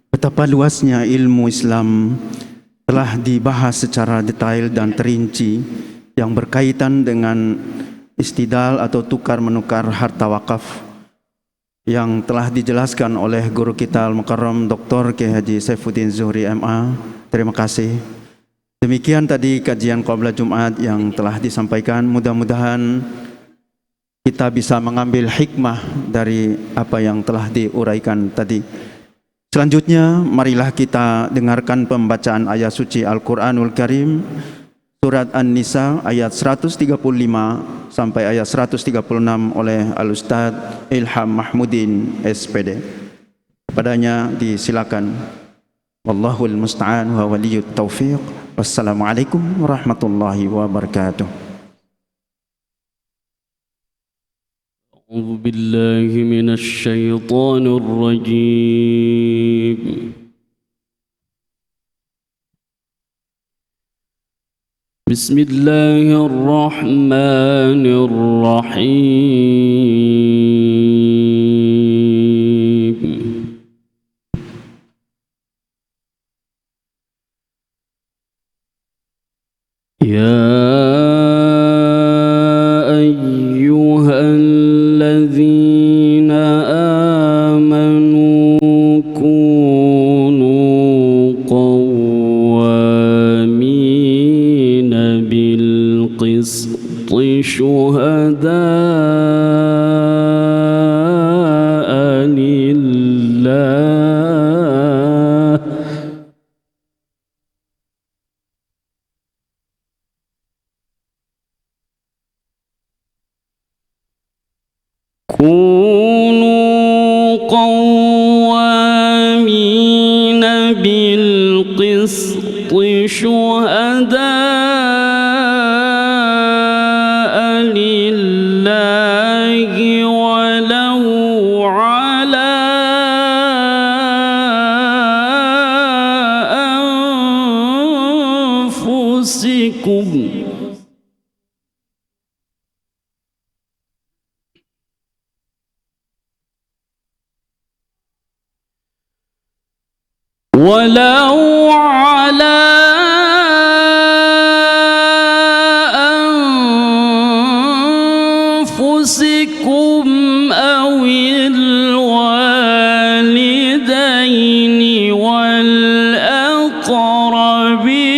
betapa luasnya ilmu Islam telah dibahas secara detail dan terinci yang berkaitan dengan istidal atau tukar menukar harta wakaf yang telah dijelaskan oleh guru kita Al-Mukarram Dr. Kiai Haji Saifuddin Zuhri MA. Terima kasih. Demikian tadi kajian Qabla Jumat yang telah disampaikan. Mudah-mudahan kita bisa mengambil hikmah dari apa yang telah diuraikan tadi. Selanjutnya marilah kita dengarkan pembacaan ayat suci Al-Quranul Karim, Surat An-Nisa ayat 135 sampai ayat 136 oleh Al-Ustaz Ilham Mahmudin SPD. Kepadanya disilakan. Wallahul musta'an wa waliyut taufiq. Wassalamualaikum warahmatullahi wabarakatuh. A'udzu billahi minasy syaithanir rajim. Bismillahirrahmanirrahim. Ya ayyuhalladzina amanu kunu qawwamina bil qisti syuhada'a lillah. Kunu qawwamina bil qisti syuhada'a lillahi walau ala anfusikum. Walau ala anfusikum awil walidaini wal aqrabin.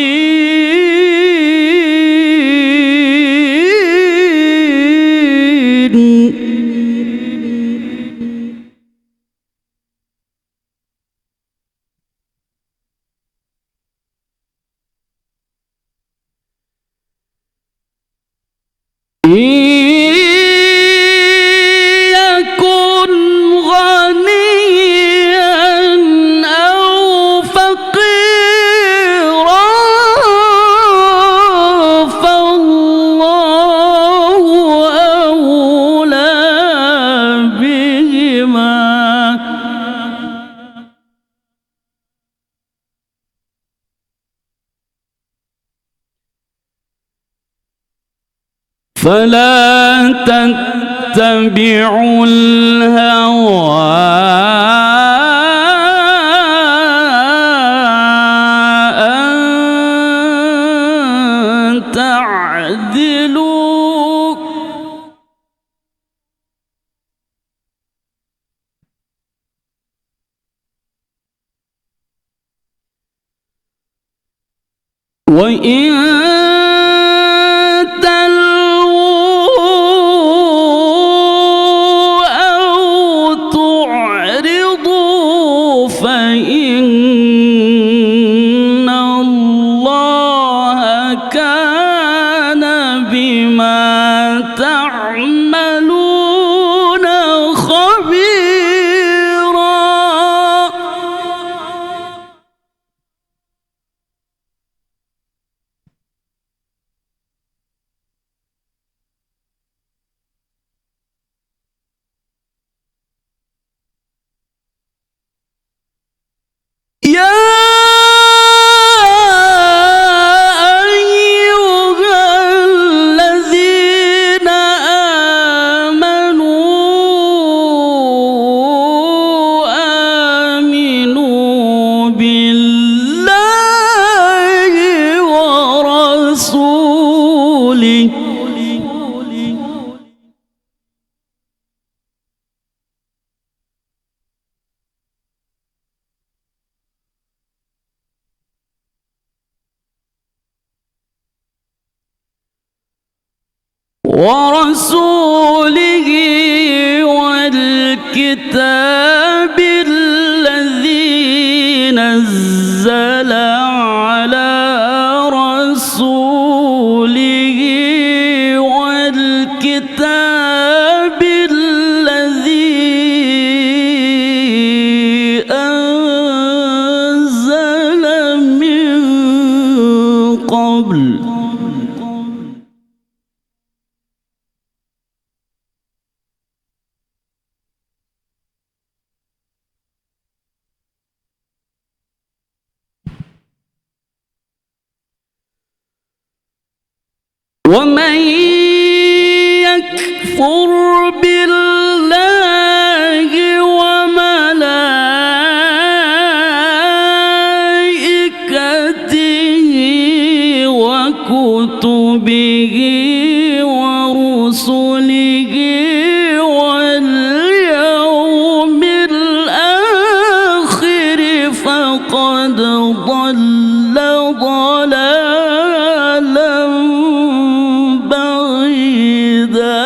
Iyakun ghaniyan aw faqiran fallahu awla bihima. فلا تتبعوا الهوى أن تعدلوا وإن تلووا أو تعرضوا فإن الله كان بما تعملون خبيرا. يا أيها الذين آمنوا بالله ورسوله والكتاب الذي نزل على رسوله والكتاب الذي أنزل من قبل ومن يكفر بالله وملائكته وكتبه ورسله واليوم الآخر فقد ضل ضلالا بعيدا.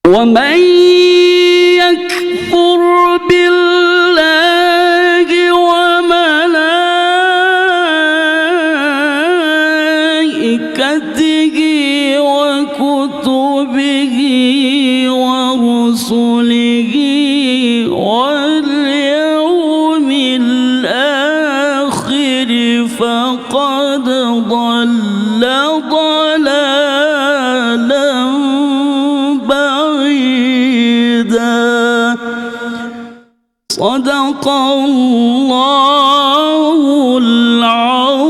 ومن يكفر بالله وملائكته وكتبه ورسله واليوم الآخر فقد ضل ضلالا بعيدا. صدق الله العظيم.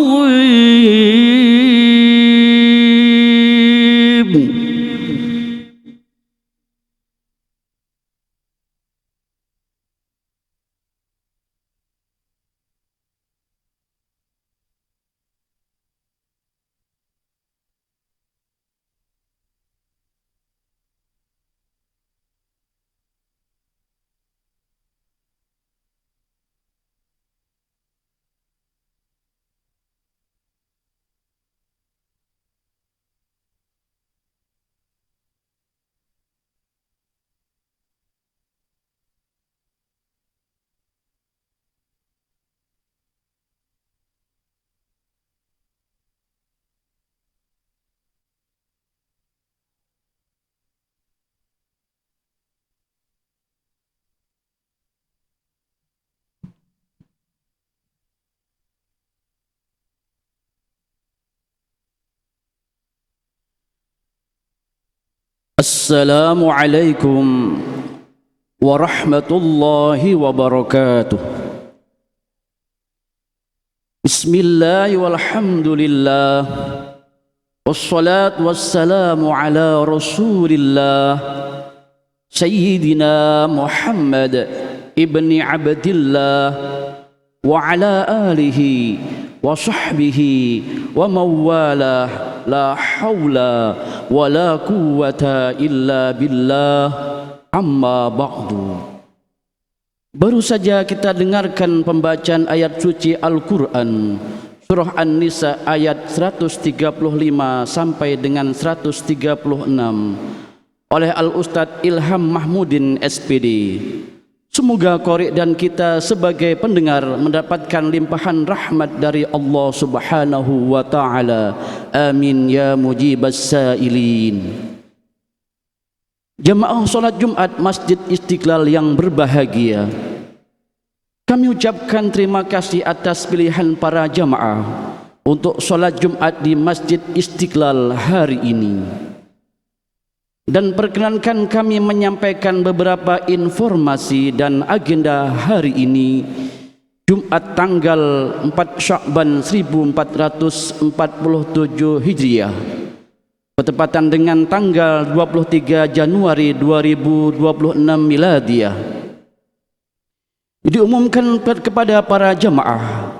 Assalamualaikum warahmatullahi wabarakatuh. Bismillah walhamdulillah wassalatu wassalamu ala rasulillah Sayyidina Muhammad ibni Abdillah wa ala alihi wa sahbihi wa mawalah la hawla wa la quwwata illa billah amma ba'du. Baru saja kita dengarkan pembacaan ayat suci Al-Quran Surah An-Nisa ayat 135 sampai dengan 136 oleh Al-Ustadz Ilham Mahmudin SPD. Semoga qari dan kita sebagai pendengar mendapatkan limpahan rahmat dari Allah Subhanahu wa ta'ala. Amin ya mujibas sailin. Jamaah salat Jumat Masjid Istiqlal yang berbahagia, kami ucapkan terima kasih atas pilihan para jamaah untuk salat Jumat di Masjid Istiqlal hari ini. Dan perkenankan kami menyampaikan beberapa informasi dan agenda hari ini, Jumat tanggal 4 Sya'ban 1447 Hijriah, bertepatan dengan tanggal 23 Januari 2026 Miladiah. Diumumkan kepada para jamaah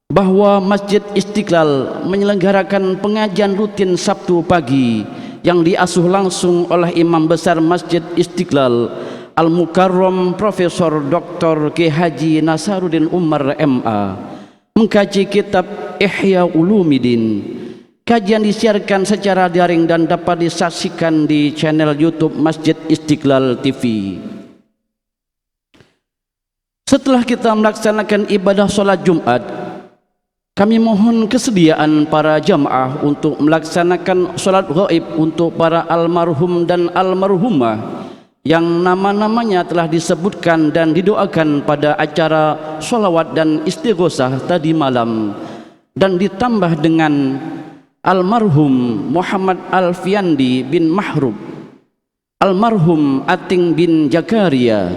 bahwa Masjid Istiqlal menyelenggarakan pengajian rutin Sabtu pagi yang diasuh langsung oleh Imam Besar Masjid Istiqlal Al-Mukarram Profesor Dr. K. Haji Nasaruddin Umar MA mengkaji kitab Ihya Ulumuddin. Kajian disiarkan secara daring dan dapat disaksikan di channel YouTube Masjid Istiqlal TV. Setelah kita melaksanakan ibadah sholat Jumat, kami mohon kesediaan para jamaah untuk melaksanakan sholat gaib untuk para almarhum dan almarhumah yang nama-namanya telah disebutkan dan didoakan pada acara sholawat dan istighosah tadi malam, dan ditambah dengan almarhum Muhammad Alfiandi bin Mahrub, almarhum Ating bin Jakaria,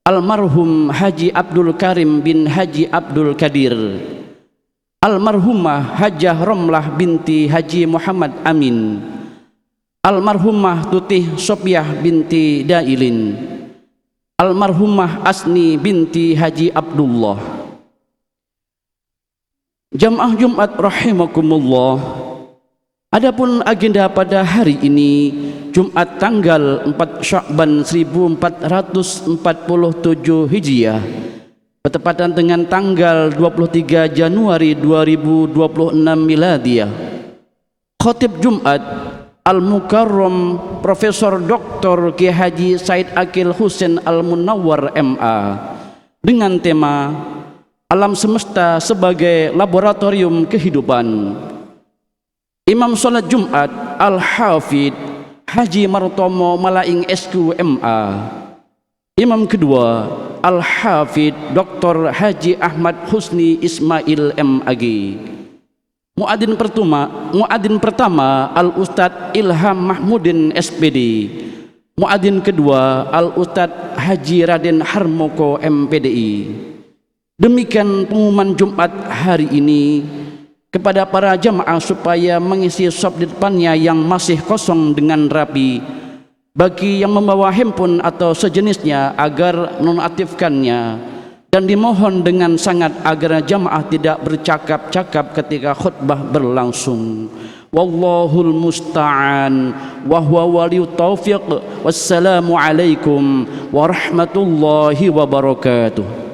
almarhum Haji Abdul Karim bin Haji Abdul Kadir, almarhumah Hajah Romlah binti Haji Muhammad Amin, almarhumah Tutih Sopiah binti Dailin, almarhumah Asni binti Haji Abdullah. Jamaah Jumat rahimakumullah, adapun agenda pada hari ini Jumat tanggal 4 Sya'ban 1447 Hijriah, bertepatan dengan tanggal 23 Januari 2026 Miladiah. Khatib Jumat Al-Mukarram Profesor Dr. K. Haji Said Akil Husain Al-Munawwar MA dengan tema Alam Semesta sebagai Laboratorium Kehidupan. Imam Salat Jumat Al-Hafidh Haji Martomo Malaing SQ MA. Imam kedua Al-Hafidh Dr. Haji Ahmad Husni Ismail MAG. Muadzin pertama Al-Ustadz Ilham Mahmudin SPD. Muadzin kedua Al-Ustadz Haji Raden Harmoko MPDI. Demikian pengumuman Jumat hari ini kepada para jamaah supaya mengisi sop di depannya yang masih kosong dengan rapi. Bagi yang membawa handphone atau sejenisnya agar nonaktifkannya, dan dimohon dengan sangat agar jamaah tidak bercakap-cakap ketika khutbah berlangsung. Wallahul musta'an wa huwa waliyut taufiq. Wassalamu alaikum warahmatullahi wabarakatuh.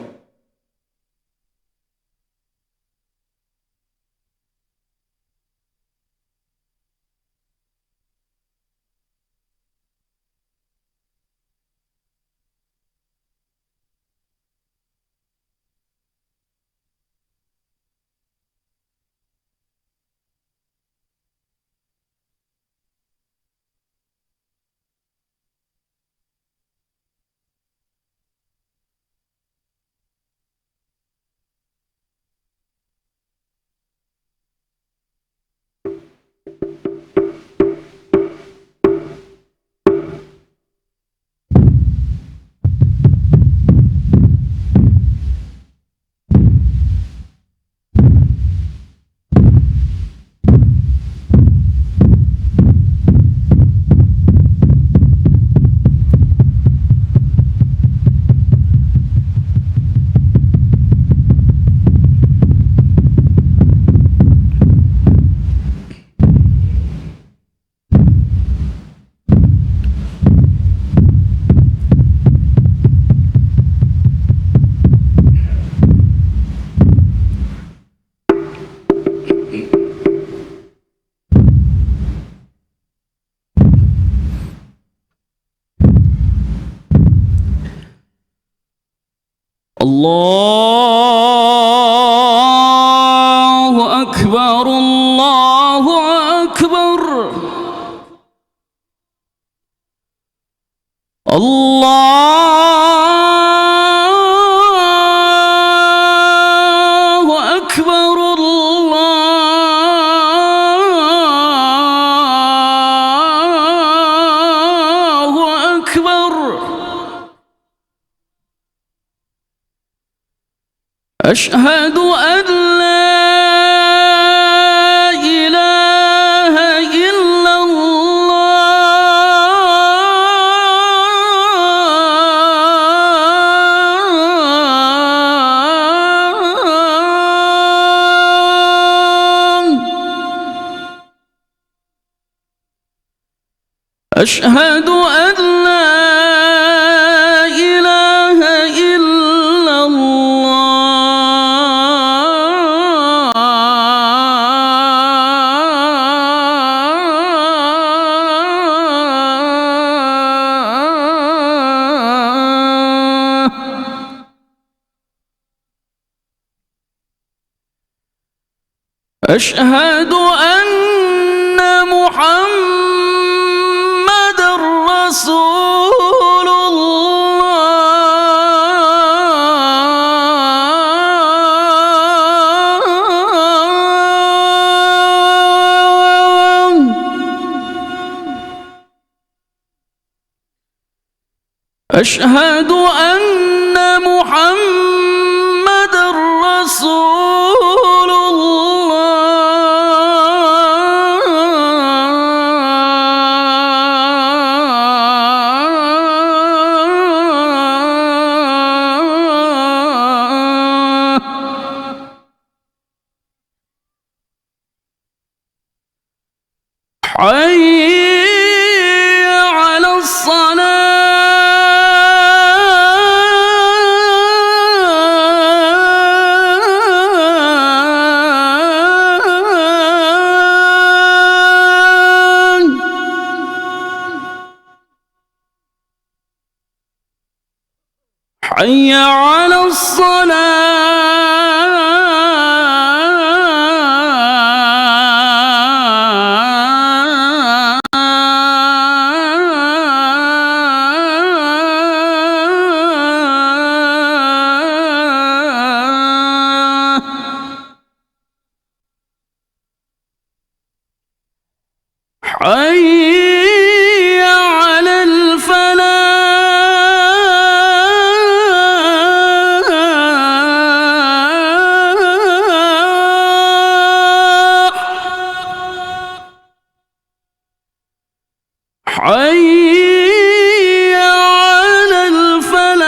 Allahu Akbar, Allahu Akbar. Allahu Akbar, Allahu Akbar. أشهد أن لا إله إلا الله. أشهد أن لا إله إلا الله. أشهد أن محمد رسول الله. أشهد أن محمد رسول الله. حي على الصلاة. حي على الصلاة. حي على الفلاح. حي على الفلاح.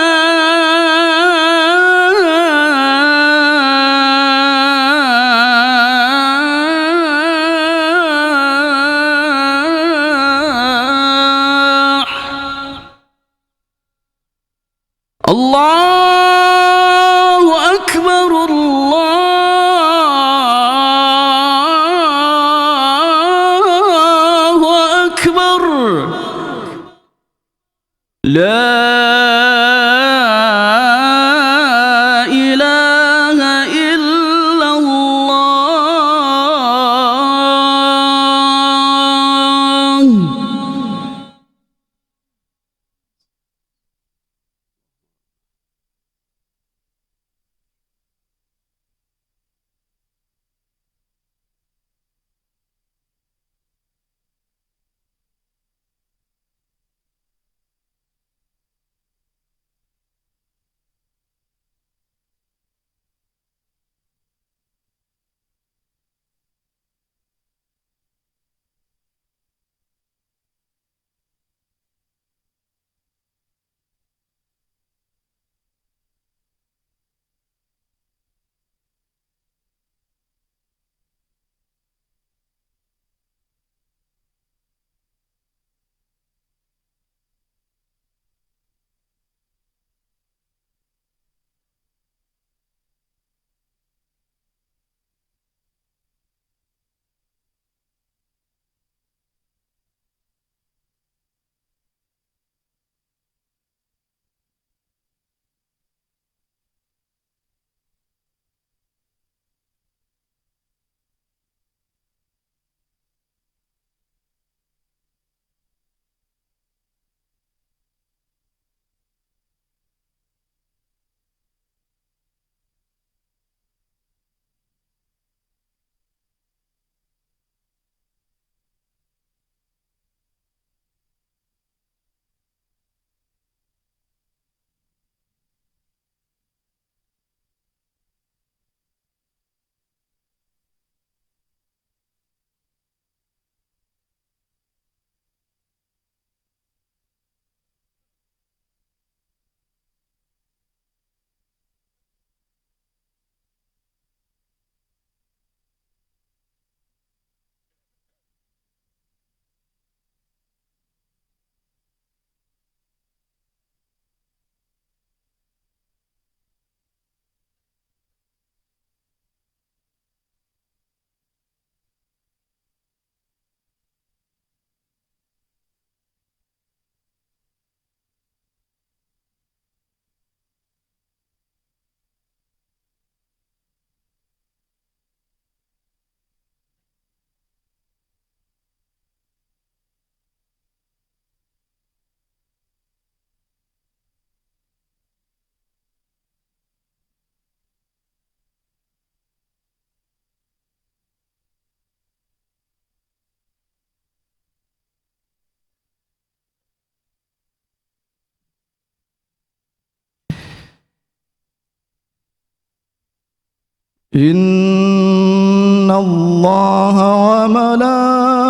إن الله وملائكته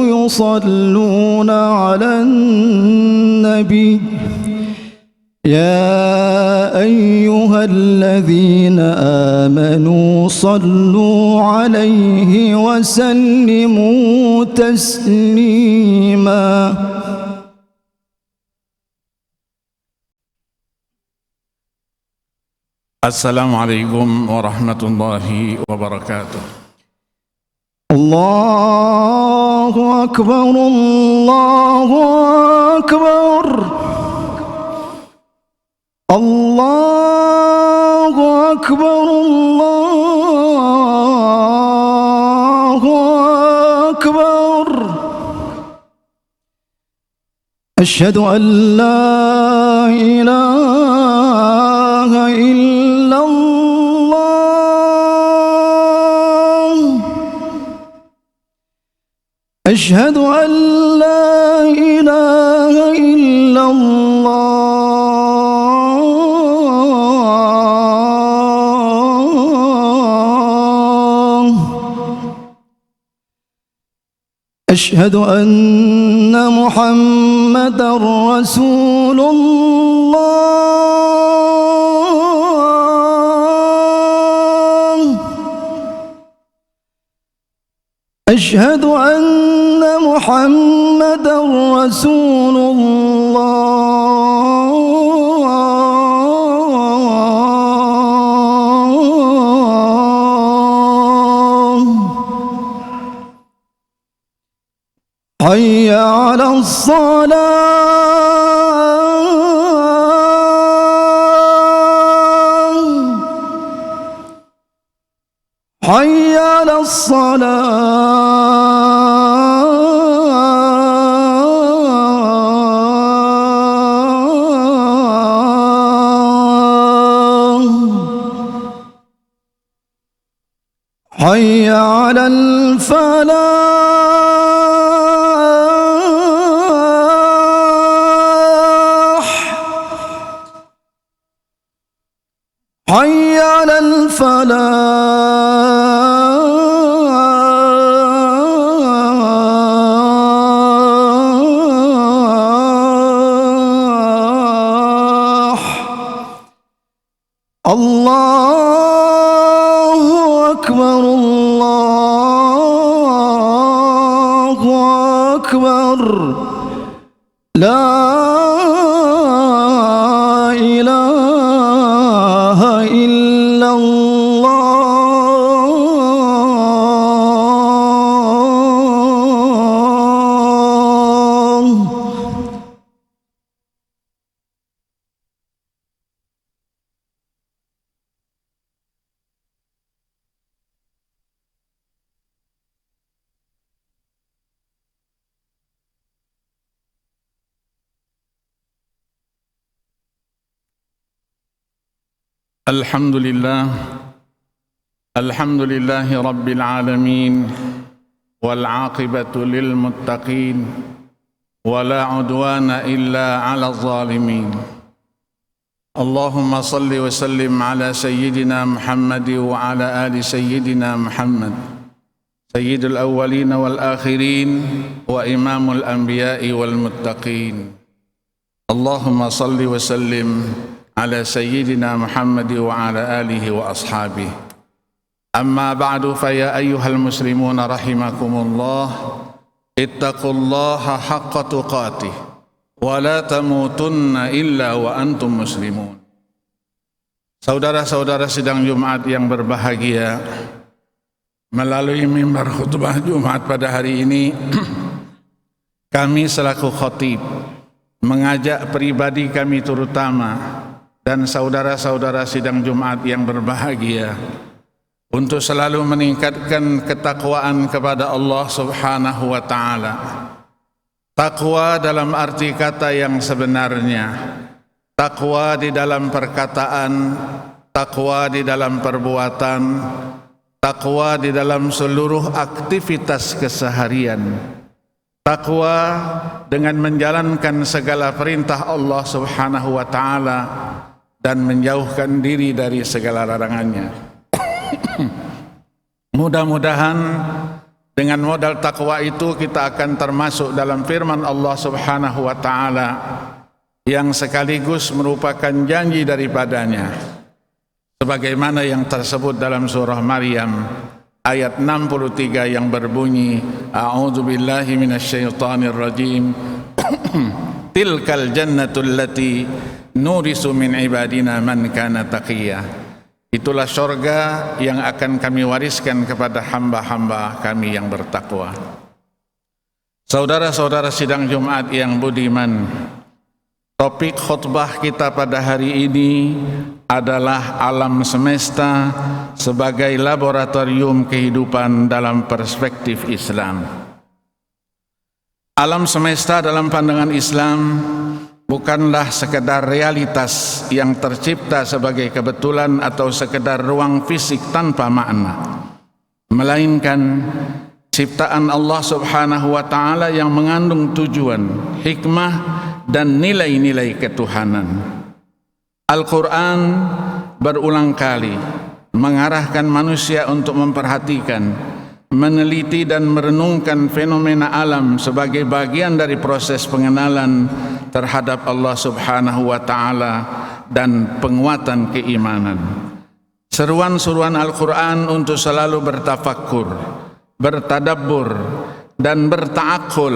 يصلون على النبي يا أيها الذين آمنوا صلوا عليه وسلموا تسليما. Assalamualaikum warahmatullahi wabarakatuh. Allahu Akbar, Allahu Akbar, Allahu Akbar, Allahu Akbar. Asyhadu an la ilaha illallah. أشهد أن لا إله إلا الله. أشهد أن محمدًا رسول الله. أشهد أن محمدًا رسول الله. حي على الصلاة. حي على الصلاة. حي على الفلاح. حي على الفلاح. الله أكبر، الله أكبر. لا إله إلا الله. Alhamdulillah, alhamdulillahi rabbil alamin, wal aqibatu lil muttaqin, wala udwana illa ala zalimin. Allahumma salli wa sallim ala sayyidina Muhammad wa ala ali sayyidina Muhammad, sayyidul awwalin wal akhirin wa imamul anbiya'i wal muttaqin. Allahumma salli wa sallim على سيدنا محمد وعلى آله وأصحابه. أما بعد فيا أيها المسلمون رحمكم الله، اتقوا الله حق تقاته ولا تموتن إلا وأنتم مسلمون. Saudara-saudara sidang Jumat yang berbahagia, melalui mimbar khutbah Jumat pada hari ini, kami selaku khatib mengajak pribadi kami terutama dan saudara-saudara sidang Jumat yang berbahagia untuk selalu meningkatkan ketakwaan kepada Allah Subhanahu wa taala. Takwa dalam arti kata yang sebenarnya, takwa di dalam perkataan, takwa di dalam perbuatan, takwa di dalam seluruh aktivitas keseharian. Takwa dengan menjalankan segala perintah Allah Subhanahu wa taala dan menjauhkan diri dari segala larangannya. Mudah-mudahan dengan modal takwa itu kita akan termasuk dalam firman Allah Subhanahu wa taala yang sekaligus merupakan janji daripadanya, sebagaimana yang tersebut dalam surah Maryam ayat 63 yang berbunyi, a'udzubillahi minasyaitonir rajim, tilkal jannatul lati nurisu min ibadina man kana taqiyya. Itulah surga yang akan kami wariskan kepada hamba-hamba kami yang bertakwa. Saudara-saudara sidang Jumat yang budiman, topik khutbah kita pada hari ini adalah alam semesta sebagai laboratorium kehidupan dalam perspektif Islam. Alam semesta dalam pandangan Islam bukanlah sekedar realitas yang tercipta sebagai kebetulan atau sekedar ruang fisik tanpa makna, melainkan ciptaan Allah Subhanahu wa taala yang mengandung tujuan, hikmah dan nilai-nilai ketuhanan. Al-Quran berulang kali mengarahkan manusia untuk memperhatikan, meneliti dan merenungkan fenomena alam sebagai bagian dari proses pengenalan terhadap Allah Subhanahu wa taala dan penguatan keimanan. Seruan-seruan Al-Quran untuk selalu bertafakkur, bertadabbur dan berta'akkul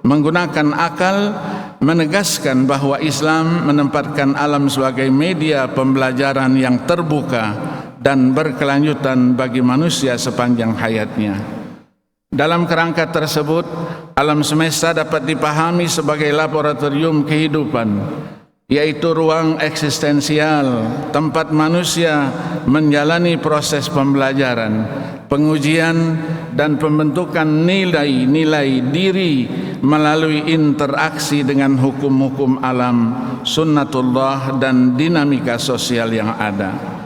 menggunakan akal menegaskan bahwa Islam menempatkan alam sebagai media pembelajaran yang terbuka dan berkelanjutan bagi manusia sepanjang hayatnya. Dalam kerangka tersebut, alam semesta dapat dipahami sebagai laboratorium kehidupan, yaitu ruang eksistensial, tempat manusia menjalani proses pembelajaran, pengujian dan pembentukan nilai-nilai diri melalui interaksi dengan hukum-hukum alam, sunnatullah dan dinamika sosial yang ada.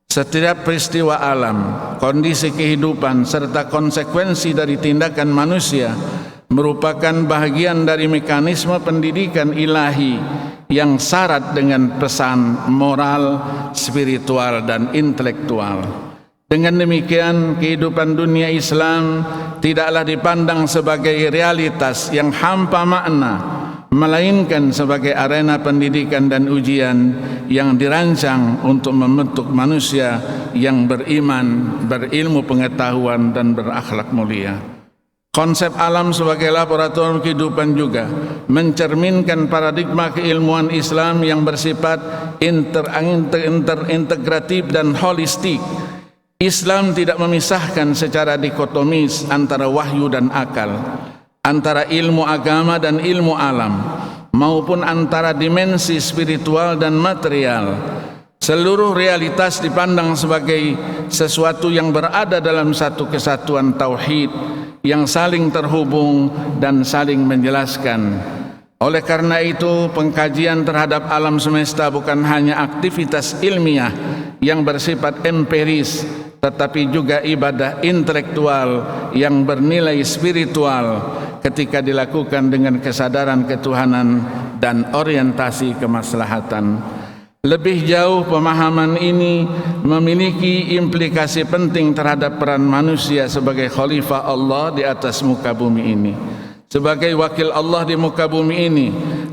Setiap peristiwa alam, kondisi kehidupan serta konsekuensi dari tindakan manusia merupakan bahagian dari mekanisme pendidikan ilahi yang syarat dengan pesan moral, spiritual dan intelektual. Dengan demikian, kehidupan dunia Islam tidaklah dipandang sebagai realitas yang hampa makna, melainkan sebagai arena pendidikan dan ujian yang dirancang untuk membentuk manusia yang beriman, berilmu pengetahuan dan berakhlak mulia. Konsep alam sebagai laboratorium kehidupan juga mencerminkan paradigma keilmuan Islam yang bersifat integratif dan holistik. Islam tidak memisahkan secara dikotomis antara wahyu dan akal, antara ilmu agama dan ilmu alam, maupun antara dimensi spiritual dan material. Seluruh realitas dipandang sebagai sesuatu yang berada dalam satu kesatuan tauhid yang saling terhubung dan saling menjelaskan. Oleh karena itu, pengkajian terhadap alam semesta bukan hanya aktivitas ilmiah yang bersifat empiris, tetapi juga ibadah intelektual yang bernilai spiritual ketika dilakukan dengan kesadaran ketuhanan dan orientasi kemaslahatan. Lebih jauh, pemahaman ini memiliki implikasi penting terhadap peran manusia sebagai khalifah Allah di atas muka bumi ini. Sebagai wakil Allah di muka bumi ini,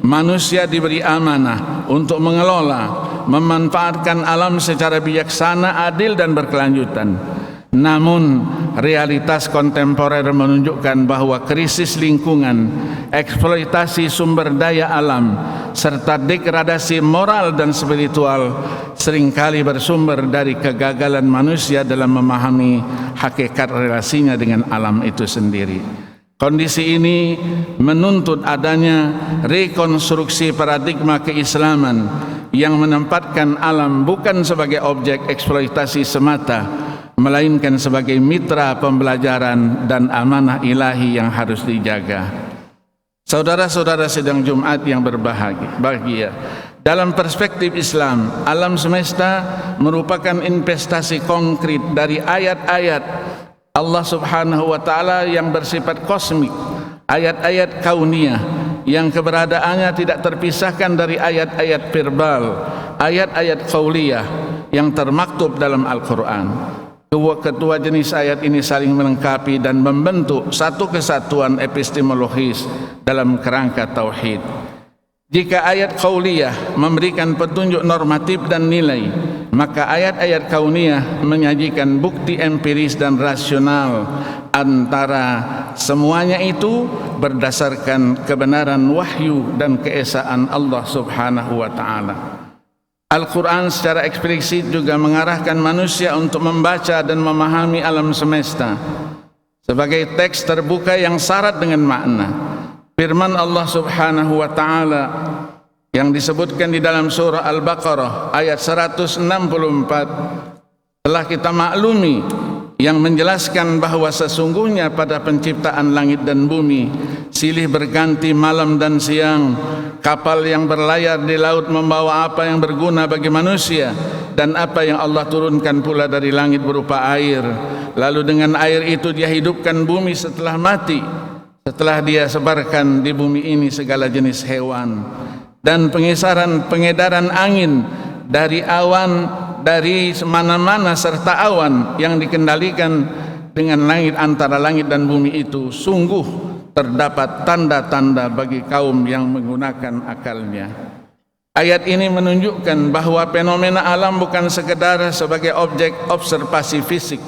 manusia diberi amanah untuk mengelola, memanfaatkan alam secara bijaksana, adil dan berkelanjutan. Namun, realitas kontemporer menunjukkan bahwa krisis lingkungan, eksploitasi sumber daya alam, serta degradasi moral dan spiritual seringkali bersumber dari kegagalan manusia dalam memahami hakikat relasinya dengan alam itu sendiri. Kondisi ini menuntut adanya rekonstruksi paradigma keislaman yang menempatkan alam bukan sebagai objek eksploitasi semata, melainkan sebagai mitra pembelajaran dan amanah ilahi yang harus dijaga. Saudara-saudara sidang Jumat yang berbahagia, dalam perspektif Islam, alam semesta merupakan investasi konkret dari ayat-ayat Allah Subhanahu wa taala yang bersifat kosmik, ayat-ayat kauniyah yang keberadaannya tidak terpisahkan dari ayat-ayat verbal, ayat-ayat qauliyah yang termaktub dalam Al-Quran. Kedua jenis ayat ini saling melengkapi dan membentuk satu kesatuan epistemologis dalam kerangka tauhid. Jika ayat qauliyah memberikan petunjuk normatif dan nilai, maka ayat-ayat kauniyah menyajikan bukti empiris dan rasional. Antara semuanya itu berdasarkan kebenaran wahyu dan keesaan Allah Subhanahu wa ta'ala. Al-Quran secara eksplisit juga mengarahkan manusia untuk membaca dan memahami alam semesta sebagai teks terbuka yang syarat dengan makna. Firman Allah Subhanahu wa ta'ala yang disebutkan di dalam surah Al-Baqarah ayat 164 telah kita maklumi, yang menjelaskan bahwa sesungguhnya pada penciptaan langit dan bumi silih berganti malam dan siang, kapal yang berlayar di laut membawa apa yang berguna bagi manusia, dan apa yang Allah turunkan pula dari langit berupa air. Lalu dengan air itu dia hidupkan bumi setelah mati, setelah dia sebarkan di bumi ini segala jenis hewan, dan pengedaran angin dari awan, dari mana-mana serta awan yang dikendalikan dengan langit, antara langit dan bumi itu sungguh terdapat tanda-tanda bagi kaum yang menggunakan akalnya. Ayat ini menunjukkan bahwa fenomena alam bukan sekedar sebagai objek observasi fisik,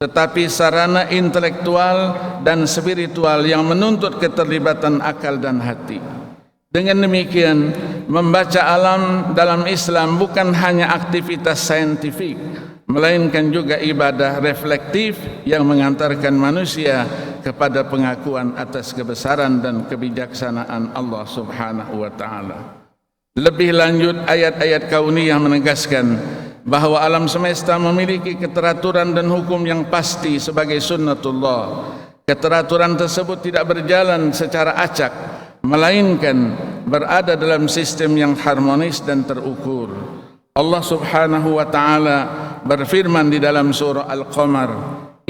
tetapi sarana intelektual dan spiritual yang menuntut keterlibatan akal dan hati. Dengan demikian, membaca alam dalam Islam bukan hanya aktivitas saintifik, melainkan juga ibadah reflektif yang mengantarkan manusia kepada pengakuan atas kebesaran dan kebijaksanaan Allah Subhanahu wa ta'ala. Lebih lanjut, ayat-ayat kauniyah menegaskan bahwa alam semesta memiliki keteraturan dan hukum yang pasti sebagai sunnatullah. Keteraturan tersebut tidak berjalan secara acak, melainkan berada dalam sistem yang harmonis dan terukur. Allah Subhanahu wa ta'ala berfirman di dalam surah Al-Qamar,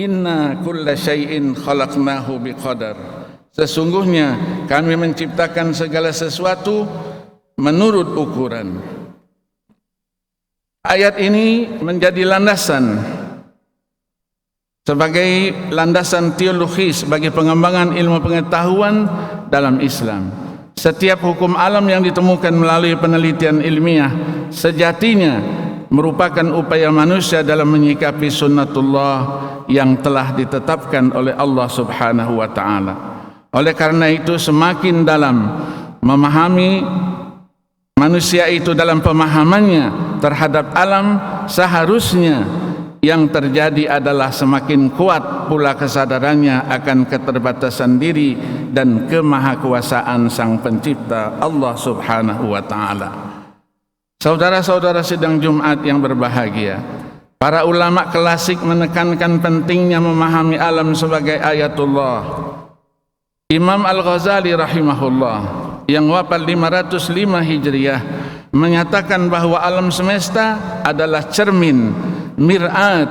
"Inna kulla syai'in khalaqnahu biqadar." Sesungguhnya kami menciptakan segala sesuatu menurut ukuran. Ayat ini menjadi landasan sebagai landasan teologis bagi pengembangan ilmu pengetahuan dalam Islam. Setiap hukum alam yang ditemukan melalui penelitian ilmiah sejatinya merupakan upaya manusia dalam menyikapi sunnatullah yang telah ditetapkan oleh Allah Subhanahu wa ta'ala. Oleh karena itu, semakin dalam memahami manusia itu dalam pemahamannya terhadap alam, seharusnya yang terjadi adalah semakin kuat pula kesadarannya akan keterbatasan diri dan kemahakuasaan Sang Pencipta Allah Subhanahu wa ta'ala. Saudara-saudara sidang Jumat yang berbahagia, para ulama klasik menekankan pentingnya memahami alam sebagai ayatullah. Imam Al-Ghazali rahimahullah yang wafat 505 Hijriah menyatakan bahwa alam semesta adalah cermin, mir'at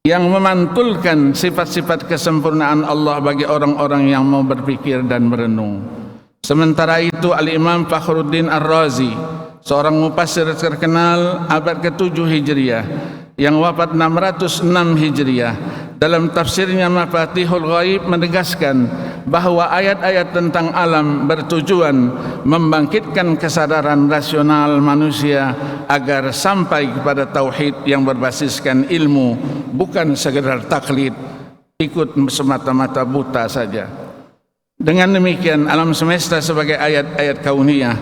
yang memantulkan sifat-sifat kesempurnaan Allah bagi orang-orang yang mau berpikir dan merenung. Sementara itu, Al-Imam Fakhruddin Ar-Razi, seorang mufassir terkenal abad ke-7 Hijriah yang wafat 606 Hijriah, dalam tafsirnya Mafatihul Ghaib menegaskan bahwa ayat-ayat tentang alam bertujuan membangkitkan kesadaran rasional manusia agar sampai kepada tauhid yang berbasiskan ilmu, bukan sekedar taklid, ikut semata-mata buta saja. Dengan demikian, alam semesta sebagai ayat-ayat kauniyah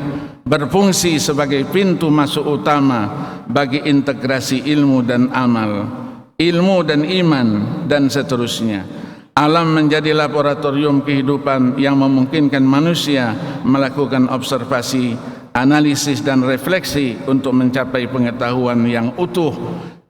berfungsi sebagai pintu masuk utama bagi integrasi ilmu dan amal, ilmu dan iman, dan seterusnya. Alam menjadi laboratorium kehidupan yang memungkinkan manusia melakukan observasi, analisis, dan refleksi untuk mencapai pengetahuan yang utuh,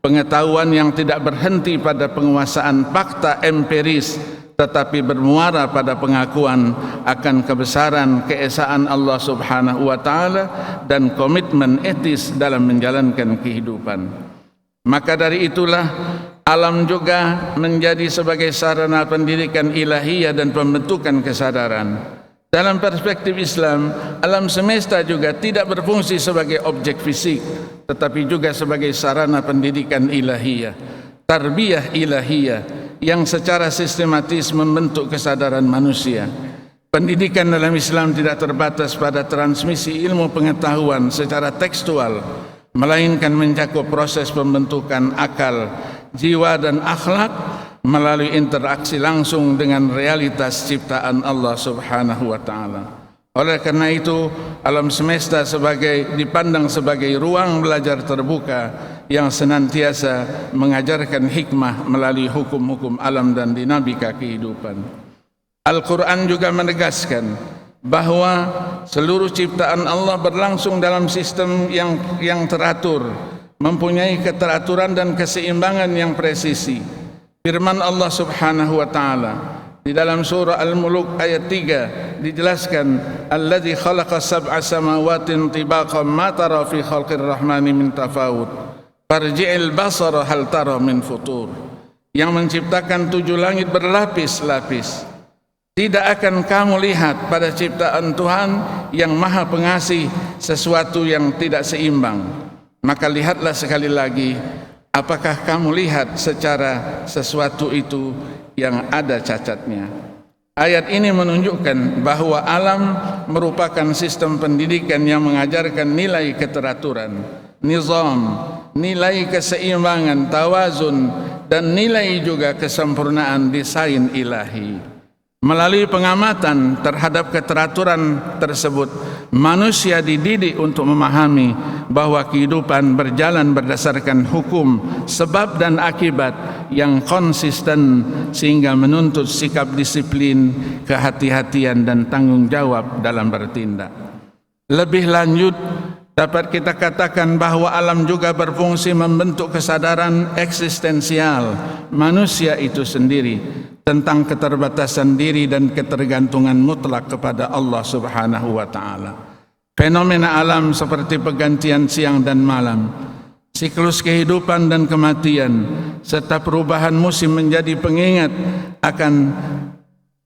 pengetahuan yang tidak berhenti pada penguasaan fakta empiris, tetapi bermuara pada pengakuan akan kebesaran keesaan Allah Subhanahu wa ta'ala dan komitmen etis dalam menjalankan kehidupan. Maka dari itulah alam juga menjadi sebagai sarana pendidikan ilahiyah dan pembentukan kesadaran. Dalam perspektif Islam, alam semesta juga tidak berfungsi sebagai objek fisik, tetapi juga sebagai sarana pendidikan ilahiyah, tarbiyah ilahiyah yang secara sistematis membentuk kesadaran manusia. Pendidikan dalam Islam tidak terbatas pada transmisi ilmu pengetahuan secara tekstual, melainkan mencakup proses pembentukan akal, jiwa dan akhlak melalui interaksi langsung dengan realitas ciptaan Allah Subhanahu wa taala. Oleh karena itu, alam semesta dipandang sebagai ruang belajar terbuka yang senantiasa mengajarkan hikmah melalui hukum-hukum alam dan dinamika kehidupan. Al-Quran juga menegaskan bahwa seluruh ciptaan Allah berlangsung dalam sistem yang teratur, mempunyai keteraturan dan keseimbangan yang presisi. Firman Allah Subhanahu wa taala di dalam surah Al-Mulk ayat 3 dijelaskan, alladzi khalaqa sab'a samawatin tibaqan ma tara fi khalqir rahmani min tafawut farji'il basara hal tara min futur. Yang menciptakan 7 langit berlapis-lapis. Tidak akan kamu lihat pada ciptaan Tuhan yang Maha Pengasih sesuatu yang tidak seimbang. Maka lihatlah sekali lagi, apakah kamu lihat secara sesuatu itu yang ada cacatnya? Ayat ini menunjukkan bahwa alam merupakan sistem pendidikan yang mengajarkan nilai keteraturan, nizam, nilai keseimbangan, tawazun, dan nilai juga kesempurnaan desain ilahi. Melalui pengamatan terhadap keteraturan tersebut, manusia dididik untuk memahami bahwa kehidupan berjalan berdasarkan hukum, sebab dan akibat yang konsisten sehingga menuntut sikap disiplin, kehati-hatian dan tanggung jawab dalam bertindak. Lebih lanjut, dapat kita katakan bahwa alam juga berfungsi membentuk kesadaran eksistensial manusia itu sendiri tentang keterbatasan diri dan ketergantungan mutlak kepada Allah Subhanahu wa taala. Fenomena alam seperti pergantian siang dan malam, siklus kehidupan dan kematian, serta perubahan musim menjadi pengingat akan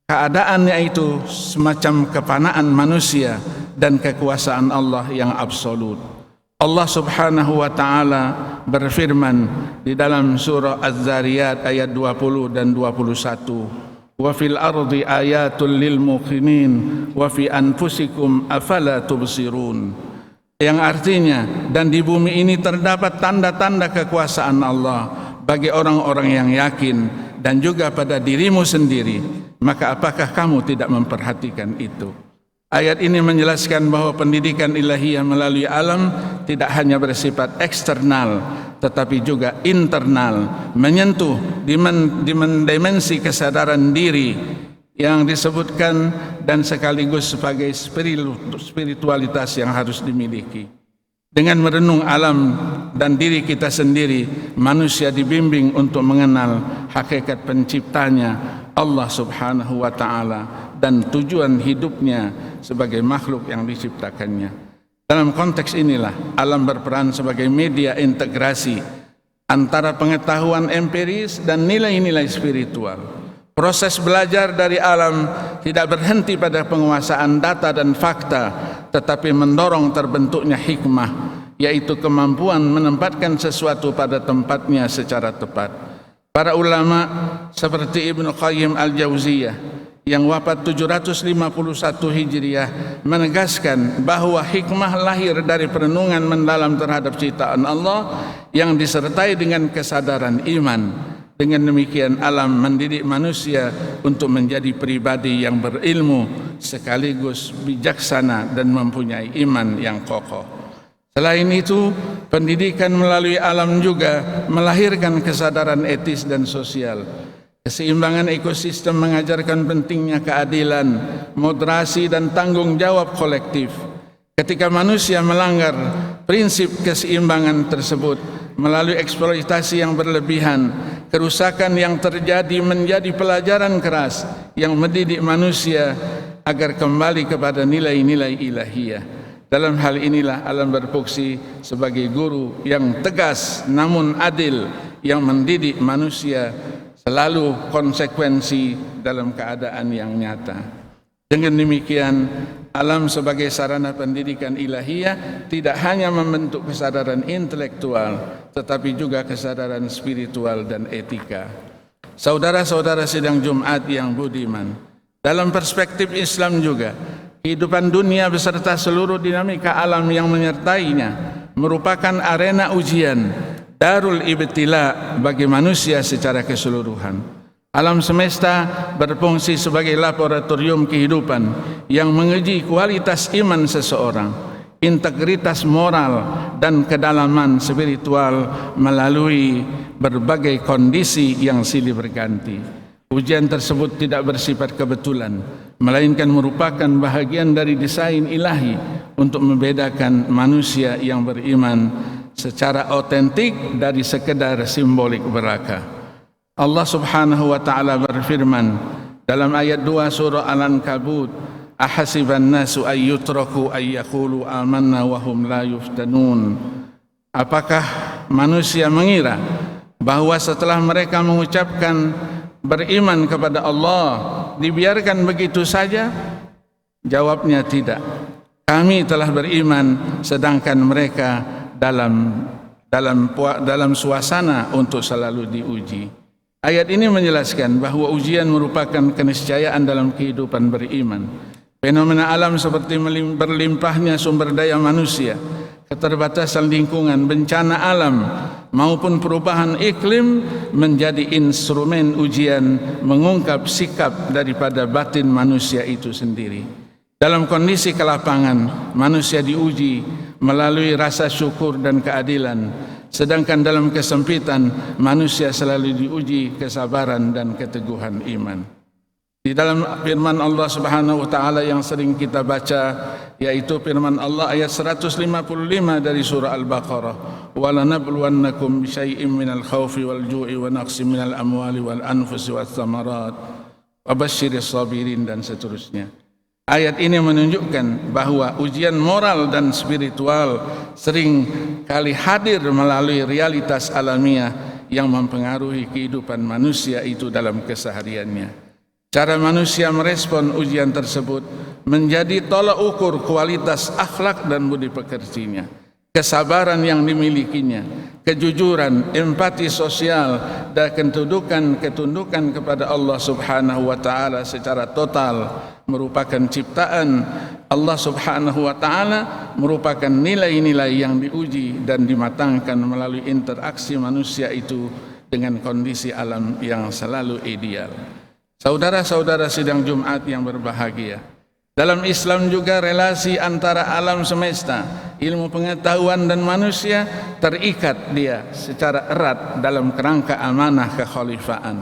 keadaan, yaitu semacam kefanaan manusia dan kekuasaan Allah yang absolut. Allah Subhanahu wa taala berfirman di dalam surah Az-Zariyat ayat 20 dan 21, wa fil ardi ayatul lil muqinin wa fi anfusikum afala tubsirun, yang artinya, dan di bumi ini terdapat tanda-tanda kekuasaan Allah bagi orang-orang yang yakin, dan juga pada dirimu sendiri, maka apakah kamu tidak memperhatikan itu? Ayat ini menjelaskan bahwa pendidikan ilahiyah melalui alam tidak hanya bersifat eksternal, tetapi juga internal, menyentuh dimensi kesadaran diri yang disebutkan dan sekaligus sebagai spiritualitas yang harus dimiliki. Dengan merenung alam dan diri kita sendiri, manusia dibimbing untuk mengenal hakikat penciptanya, Allah Subhanahu wa taala, dan tujuan hidupnya sebagai makhluk yang diciptakannya. Dalam konteks inilah alam berperan sebagai media integrasi antara pengetahuan empiris dan nilai-nilai spiritual. Proses belajar dari alam tidak berhenti pada penguasaan data dan fakta, tetapi mendorong terbentuknya hikmah, yaitu kemampuan menempatkan sesuatu pada tempatnya secara tepat. Para ulama seperti Ibnu Qayyim Al-Jauziyah yang wafat 751 Hijriah menegaskan bahwa hikmah lahir dari perenungan mendalam terhadap ciptaan Allah yang disertai dengan kesadaran iman. Dengan demikian alam mendidik manusia untuk menjadi pribadi yang berilmu sekaligus bijaksana dan mempunyai iman yang kokoh. Selain itu, pendidikan melalui alam juga melahirkan kesadaran etis dan sosial. Keseimbangan ekosistem mengajarkan pentingnya keadilan, moderasi dan tanggung jawab kolektif. Ketika manusia melanggar prinsip keseimbangan tersebut melalui eksploitasi yang berlebihan, kerusakan yang terjadi menjadi pelajaran keras yang mendidik manusia agar kembali kepada nilai-nilai ilahiyah. Dalam hal inilah alam berfungsi sebagai guru yang tegas namun adil yang mendidik manusia selalu konsekuensi dalam keadaan yang nyata. Dengan demikian, alam sebagai sarana pendidikan ilahiyah tidak hanya membentuk kesadaran intelektual, tetapi juga kesadaran spiritual dan etika. Saudara-saudara sidang Jumat yang budiman, dalam perspektif Islam juga, kehidupan dunia beserta seluruh dinamika alam yang menyertainya merupakan arena ujian, darul ibtila bagi manusia secara keseluruhan. Alam semesta berfungsi sebagai laboratorium kehidupan yang menguji kualitas iman seseorang, integritas moral dan kedalaman spiritual melalui berbagai kondisi yang silih berganti. Ujian tersebut tidak bersifat kebetulan, melainkan merupakan bahagian dari desain ilahi untuk membedakan manusia yang beriman secara otentik dari sekedar simbolik belaka. Allah Subhanahu wa taala berfirman dalam ayat 2 surah Al-Ankabut, ahasiban nasu ay yutraku ay yaqulu amanna wa hum la yuftanun. Apakah manusia mengira bahwa setelah mereka mengucapkan beriman kepada Allah dibiarkan begitu saja? Jawabnya tidak. Kami telah beriman sedangkan mereka dalam suasana untuk selalu diuji. Ayat ini menjelaskan bahwa ujian merupakan keniscayaan dalam kehidupan beriman. Fenomena alam seperti berlimpahnya sumber daya manusia, keterbatasan lingkungan, bencana alam, maupun perubahan iklim menjadi instrumen ujian mengungkap sikap daripada batin manusia itu sendiri. Dalam kondisi kelapangan, manusia diuji melalui rasa syukur dan keadilan, sedangkan dalam kesempitan manusia selalu diuji kesabaran dan keteguhan iman. Di dalam firman Allah Subhanahu wa taala yang sering kita baca, yaitu firman Allah ayat 155 dari surah Al-Baqarah, "Wa lanabluwannakum bisyai'im minal khaufi wal ju'i wa naqsin minal amwali wal anfusi wath thamarat wa basyyiris sabirin," dan seterusnya. Ayat ini menunjukkan bahwa ujian moral dan spiritual sering kali hadir melalui realitas alamiah yang mempengaruhi kehidupan manusia itu dalam kesehariannya. Cara manusia merespon ujian tersebut menjadi tolak ukur kualitas akhlak dan budi pekertinya, kesabaran yang dimilikinya, kejujuran, empati sosial, dan ketundukan kepada Allah Subhanahu wa taala secara total merupakan ciptaan Allah Subhanahu wa taala, merupakan nilai-nilai yang diuji dan dimatangkan melalui interaksi manusia itu dengan kondisi alam yang selalu ideal. Saudara-saudara sidang Jumat yang berbahagia, dalam Islam juga relasi antara alam semesta, ilmu pengetahuan dan manusia terikat dia secara erat dalam kerangka amanah kekhalifaan.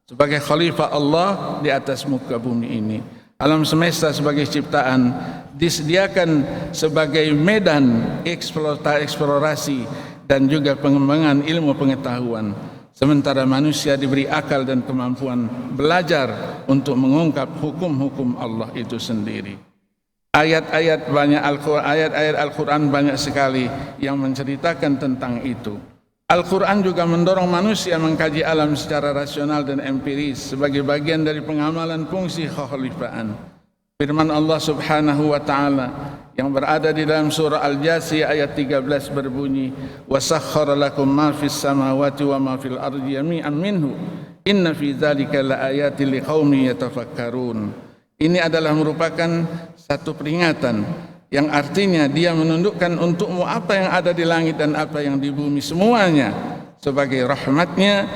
Sebagai khalifah Allah di atas muka bumi ini, alam semesta sebagai ciptaan disediakan sebagai medan eksplorasi dan juga pengembangan ilmu pengetahuan. Sementara manusia diberi akal dan kemampuan belajar untuk mengungkap hukum-hukum Allah itu sendiri. Ayat-ayat Al-Quran banyak sekali yang menceritakan tentang itu. Al-Quran juga mendorong manusia mengkaji alam secara rasional dan empiris sebagai bagian dari pengamalan fungsi kekhalifaan. Firman Allah Subhanahu wa taala yang berada di dalam surah Al-Jasiyah ayat 13 berbunyi, "Wasakhkhara lakum ma fis samawati wa ma fil ardi jami'an minhu inna fi dzalika laayatin liqaumin yatafakkarun." Ini adalah merupakan satu peringatan yang artinya dia menundukkan untukmu apa yang ada di langit dan apa yang di bumi semuanya sebagai rahmatnya.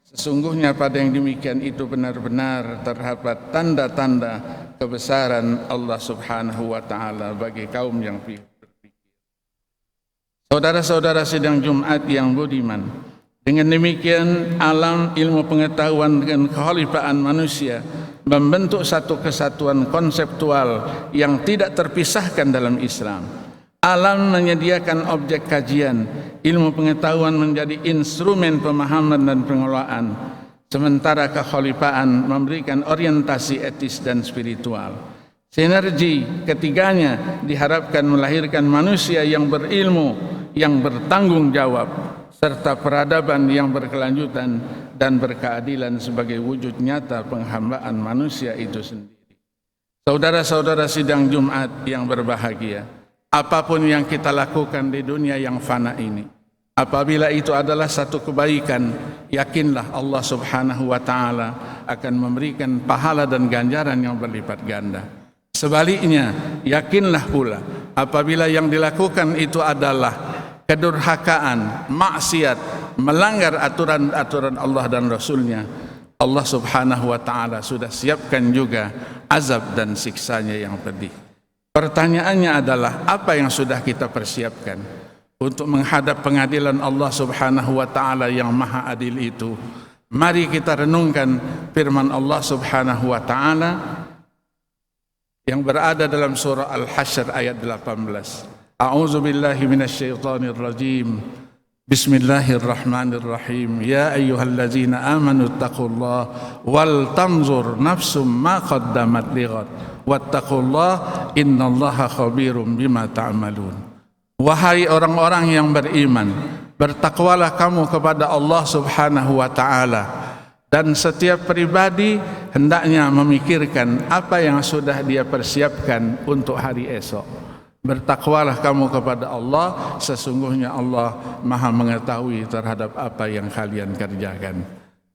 Sesungguhnya pada yang demikian itu benar-benar terdapat tanda-tanda kebesaran Allah Subhanahu wa taala bagi kaum yang berpikir. Saudara-saudara sidang Jumat yang budiman, dengan demikian alam, ilmu pengetahuan dan kekhalifaan manusia membentuk satu kesatuan konseptual yang tidak terpisahkan dalam Islam. Alam menyediakan objek kajian, ilmu pengetahuan menjadi instrumen pemahaman dan pengelolaan, sementara kekhalifaan memberikan orientasi etis dan spiritual. Sinergi ketiganya diharapkan melahirkan manusia yang berilmu, yang bertanggung jawab, serta peradaban yang berkelanjutan dan berkeadilan sebagai wujud nyata penghambaan manusia itu sendiri. Saudara-saudara sidang Jumat yang berbahagia, apapun yang kita lakukan di dunia yang fana ini, apabila itu adalah satu kebaikan, yakinlah Allah Subhanahu wa taala akan memberikan pahala dan ganjaran yang berlipat ganda. Sebaliknya, yakinlah pula apabila yang dilakukan itu adalah kedurhakaan, maksiat, melanggar aturan-aturan Allah dan Rasulnya, Allah Subhanahu wa taala sudah siapkan juga azab dan siksanya yang pedih. Pertanyaannya adalah, apa yang sudah kita persiapkan untuk menghadap pengadilan Allah Subhanahu wa taala yang maha adil itu? Mari kita renungkan firman Allah Subhanahu wa taala yang berada dalam surah Al-Hasyr ayat 18. A'udzu billahi minasyaitonir rajim. Bismillahirrahmanirrahim. Ya ayyuhallazina amanu taqullaha wal tanzur nafsum ma qaddamat lighad wattaqullaha innallaha khabirum bima ta'malun. Wahai orang-orang yang beriman, bertakwalah kamu kepada Allah Subhanahu wa taala, dan setiap pribadi hendaknya memikirkan apa yang sudah dia persiapkan untuk hari esok. Bertakwalah kamu kepada Allah, sesungguhnya Allah maha mengetahui terhadap apa yang kalian kerjakan.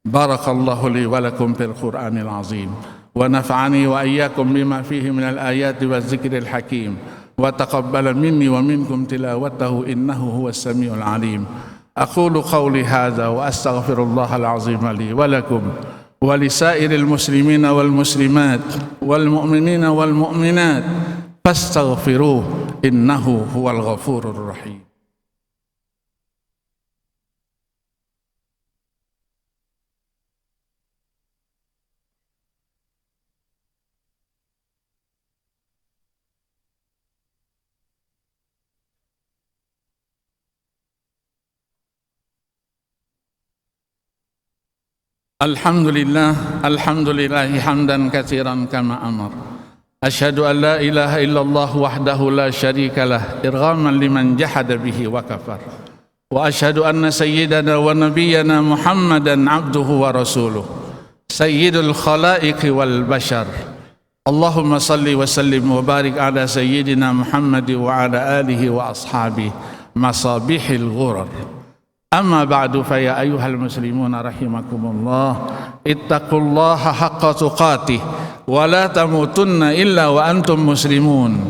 Barakallahu li wa lakum fil Qur'anil azim, wa nafa'ani wa iyyakum bima fihi minal ayati waz zikril hakim, wa taqabbala minni wa minkum tilawatahu innahu huwas samiul alim. أقول قولي هذا وأستغفر الله العظيم لي ولكم ولسائر المسلمين والمسلمات والمؤمنين والمؤمنات فاستغفروه إنه هو الغفور الرحيم. Alhamdulillah hamdan katsiran kama amar. Asyhadu an la ilaha illallah wahdahu la syarikalah irghaman liman jahada bihi wa kafar. Wa asyhadu anna sayyidana wa nabiyyana Muhammadan abduhu wa rasuluh, sayyidul khalaiqi wal bashar. Allahumma salli wa sallim wa barik ala sayyidina Muhammad wa ala alihi wa ashabihi masabihil ghurar. Amma ba'du, fa ya ayyuhal muslimuna rahimakumullah, ittaqullaha haqqa tuqatih wa la tamutunna illa wa antum muslimun.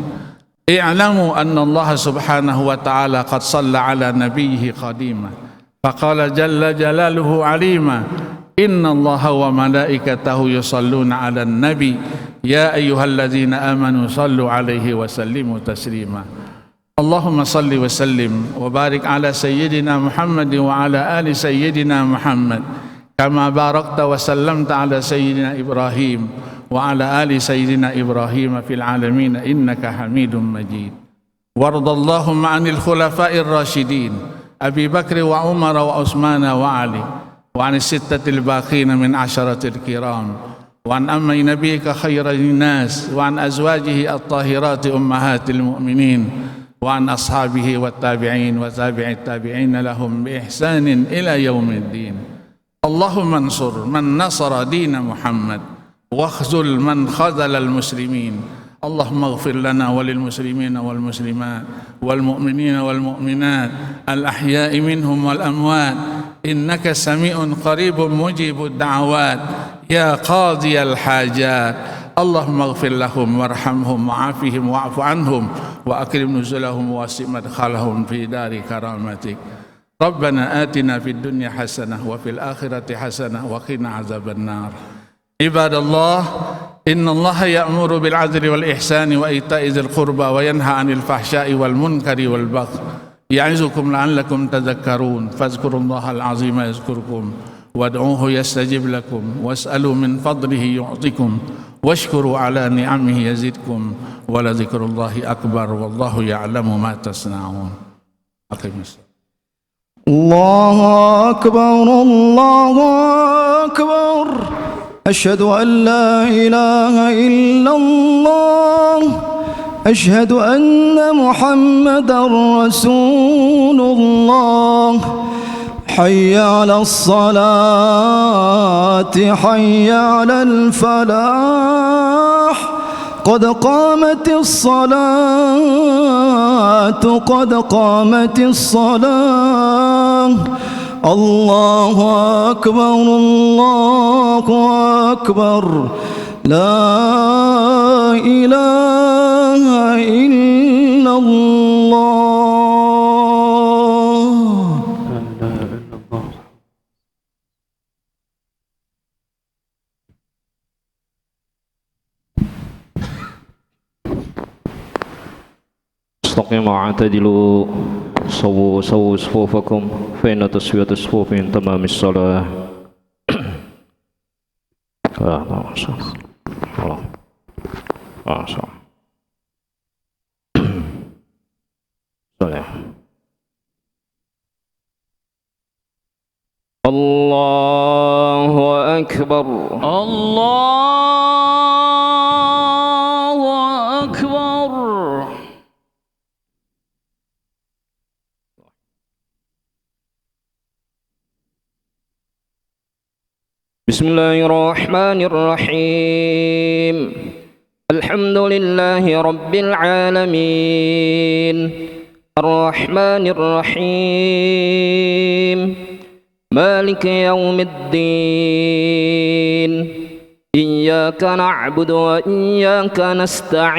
I'lamu anna Allah subhanahu wa ta'ala qad shalla ala nabiyhi qadima faqala jalla jalaluhu alima inna Allaha wa malaikatahu yusalluna ala nabi ya ayyuhalladzina amanu sallu alaihi wa sallimu taslima. Allahumma salli wa sallim wa barik ala sayyidina Muhammad wa ala ali sayyidina Muhammad kama barakta wa sallamta ala sayyidina Ibrahim wa ala ali sayyidina Ibrahim fil alamin innaka Hamidum Majid. Wardallahumma anil khulafa'ir rasyidin Abi Bakr wa Umar wa Utsman wa Ali wa anis sittatil baqin min asharatil kiram wa an ammi nabiyika khairin nas wa an azwajihi at-tahirati ummahatil mu'minin وعن أصحابه والتابعين وتابع التابعين لهم بإحسان إلى يوم الدين. اللهم انصر من نصر دين محمد واخذل من خذل المسلمين. اللهم اغفر لنا وللمسلمين والمسلمات والمؤمنين والمؤمنات الأحياء منهم والأموات إنك سميع قريب مجيب الدعوات يا قاضي الحاجات. اللهم اغفر لهم وارحمهم وعافهم واعف عنهم وأكرم نزلهم ووسع مدخلهم في دار كرامتك. ربنا آتنا في الدنيا حسنة وفي الآخرة حسنة وقنا عذاب النار. عباد الله، إن الله يأمر بالعدل والإحسان وإيتاء ذي القربى وينهى عن الفحشاء والمنكر والبغي يعظكم لعلكم تذكرون. فاذكروا الله العظيم يذكركم وادعوه يستجب لكم واسألوا من فضله يعطكم واشكروا على نعمه يزدكم ولذكر الله أكبر والله يعلم ما تصنعون. أقم الصلاة. الله أكبر الله أكبر أشهد أن لا إله إلا الله أشهد أن محمدا رسول الله. حي على الصلاة حي على الفلاح قد قامت الصلاة قد قامت الصلاة الله أكبر الله أكبر لا إله إلا الله. استقيموا واعتدلوا سووا صفوفكم فإن تسوية الصفوف من تمام الصلاة. الله أكبر الله أكبر. بسم الله الرحمن الرحيم. الحمد لله رب العالمين الرحمن الرحيم مالك يوم الدين إياك نعبد وإياك نستعين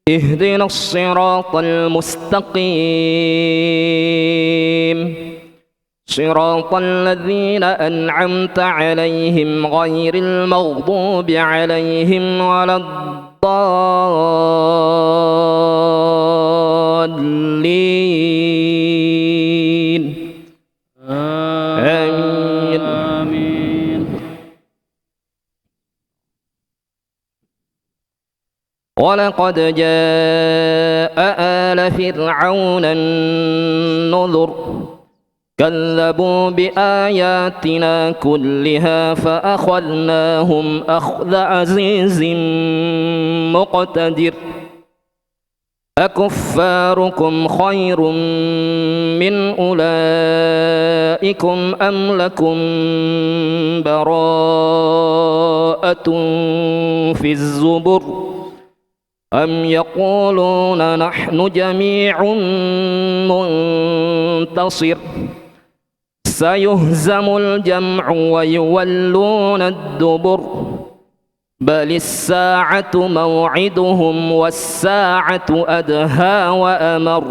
اهدنا الصراط المستقيم صراط الذين أنعمت عليهم غير المغضوب عليهم ولا الضالين آمين. ولقد جاء آل فرعون النذر كذبوا بآياتنا كلها فأخذناهم أخذ عزيز مقتدر. أكفاركم خير من أولئكم أم لكم براءة في الزبر أم يقولون نحن جميع منتصر سيهزم الجمع ويولون الدبر بل الساعة موعدهم والساعة أدهى وأمر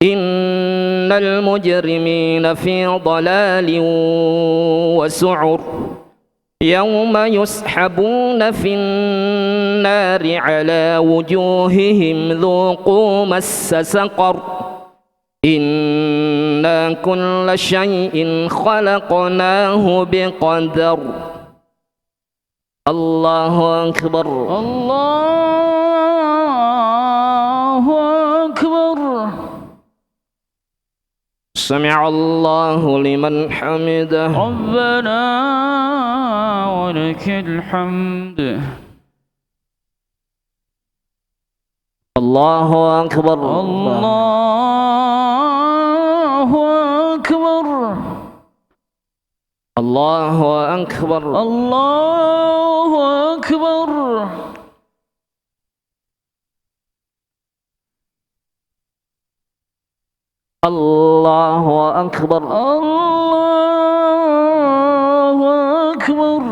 إن المجرمين في ضلال وسعر يوم يسحبون في النار على وجوههم ذوقوا مس سقر إنا كل شيء خلقناه بقدر. الله أكبر الله أكبر. سمع الله لمن حمده ربنا ولك الحمد. الله أكبر الله أكبر. الله أكبر الله أكبر. الله أكبر الله أكبر.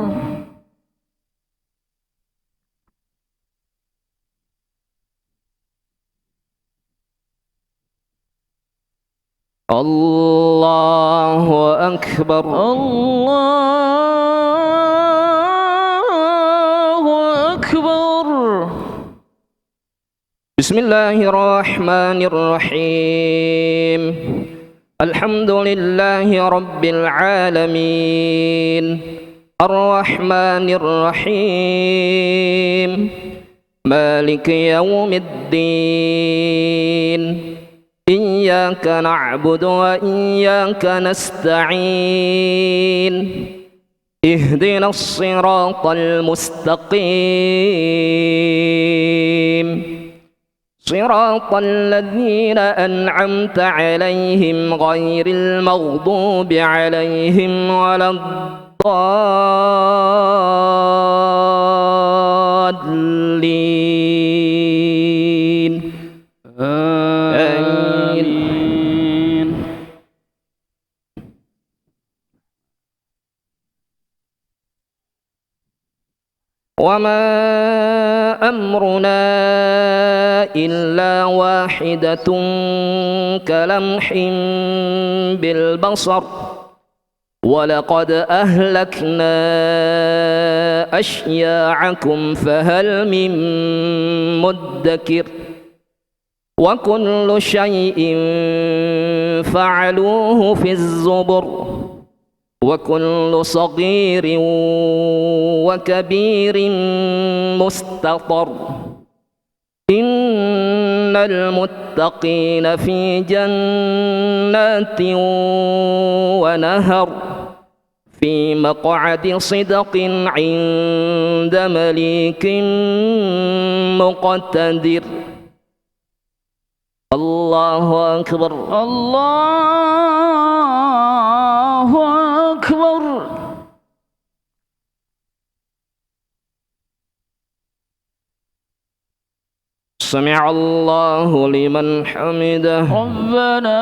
الله أكبر الله أكبر. بسم الله الرحمن الرحيم. الحمد لله رب العالمين الرحمن الرحيم مالك يوم الدين إياك نعبد وإياك نستعين اهدنا الصراط المستقيم صراط الذين أنعمت عليهم غير المغضوب عليهم ولا الضالين وما أمرنا إلا واحدة كلمح بالبصر ولقد أهلكنا أشياعكم فهل من مدكر وكل شيء فعلوه في الزبر وكل صغير وكبير مستطر إن المتقين في جنات ونهر في مقعد صدق عند مليك مقتدر. الله أكبر. الله أكبر. سمع الله لمن حمده. ربنا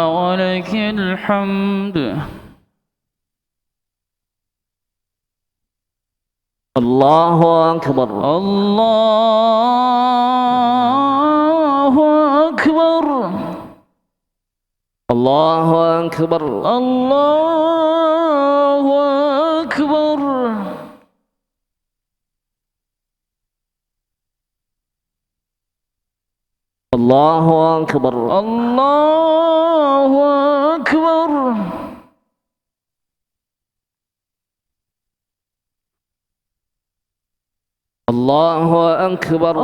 ولك الحمد. الله أكبر. الله أكبر. الله أكبر. الله أكبر. الله أكبر. الله أكبر.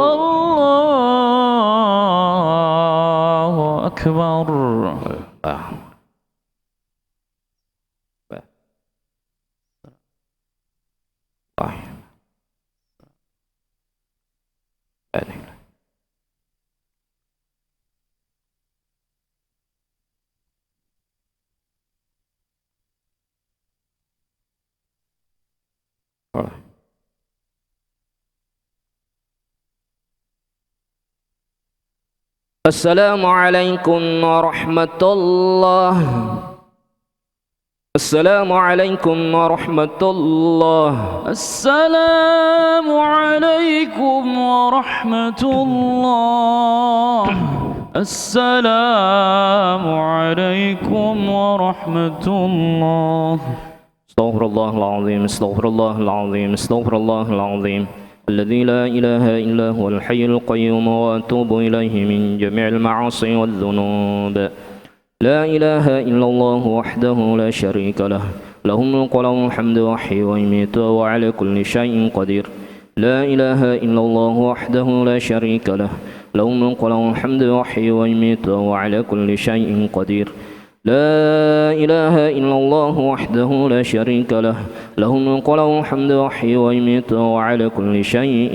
الله أكبر. الله أكبر. السلام عليكم ورحمة الله. السلام عليكم ورحمة الله. السلام عليكم ورحمة الله. السلام عليكم ورحمة الله. استغفر الله العظيم. استغفر الله العظيم. استغفر الله العظيم الذي لا إله إلا هو الحي القيوم وأتوب إليه من جميع المعاصي والذنوب. لا إله إلا الله وحده لا شريك له له الملك وله الحمد يحيي ويميت وهو على كل شيء قدير. لا إله إلا الله وحده لا شريك له له الملك وله الحمد يحيي ويميت وهو على كل شيء قدير. لا إله إلا الله وحده لا شريك له له الملك وله الحمد يحيي ويميت وهو على كل شيء